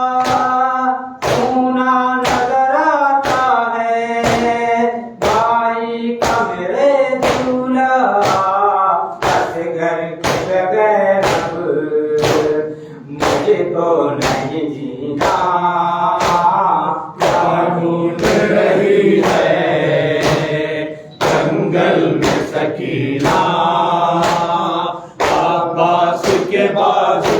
سونا نظر آتا ہے بھائی کا میرے دولہا اصغر کے بغیر اب مجھے تو نہیں جینا
کیا ڈھونڈ رہی ہے جنگل میں سکینہ عباس کے بازو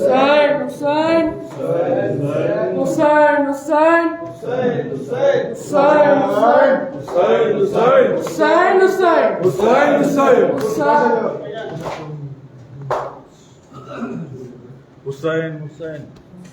Hussein, Hussein, Hussein, Hussein, Hussein, Hussein, Hussein, Hussein,
Hussein, Hussein.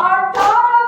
18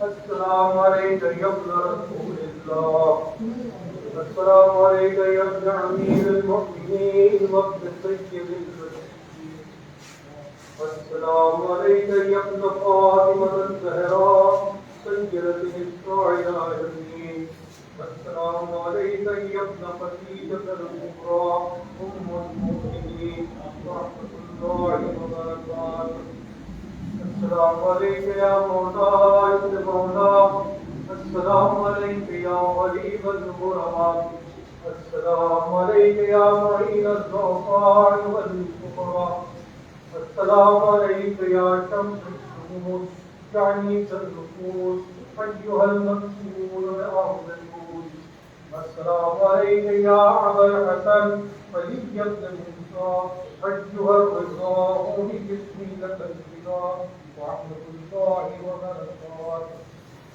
السلام عليك يا ابن رسول الله، السلام عليك يا ابن أمير المؤمنين وابن سيد المسلمين، السلام عليك يا ابن فاطمة الزهراء سيدة نساء العالمين، السلام عليك يا ابن خديجة الكبرى أم المؤمنين ورحمة الله وبركاته. السلام عليك يا مولاي ابن مولاي، السلام عليك يا ولي الغرباء السلام عليك يا معين الضعفاء والفقراء السلام عليك يا شمس الشموس شعنيس النفوس أيها المكسور بأرض الجود السلام عليك يا أبا الحسن علي بن موسى أيها الرضا بجسمي لك الفداء ورحمة الله وبركاته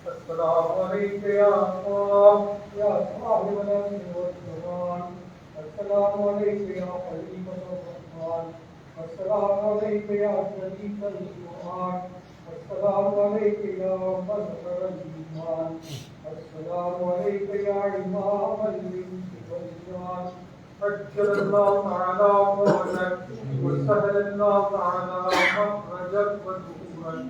السلام عليك يا الله يا صاحب الأمن والزمان السلام عليك يا خليفة الرحمن السلام عليك يا شريف القرآن السلام عليك يا مظهر الإيمان السلام عليك يا إمام الإنس والجان أجل الله على قولك وسهل الله على مخرجك ودخولك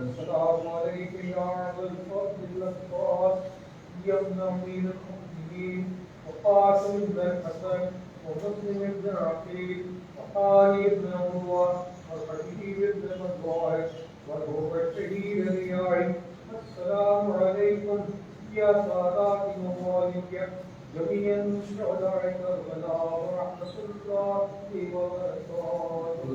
السلام عليك يا ذا الفضل الأكبر يا ابن أمير المؤمنين وقاسم بن الحسن ومسلم بن عقيل وحالي بن عروة والحبيب بن مظاهر والروح الشهيد الرياعي السلام عليكم يا سادات ممالك جميعا شهداء كربلاء ورحمة الله وبركاته.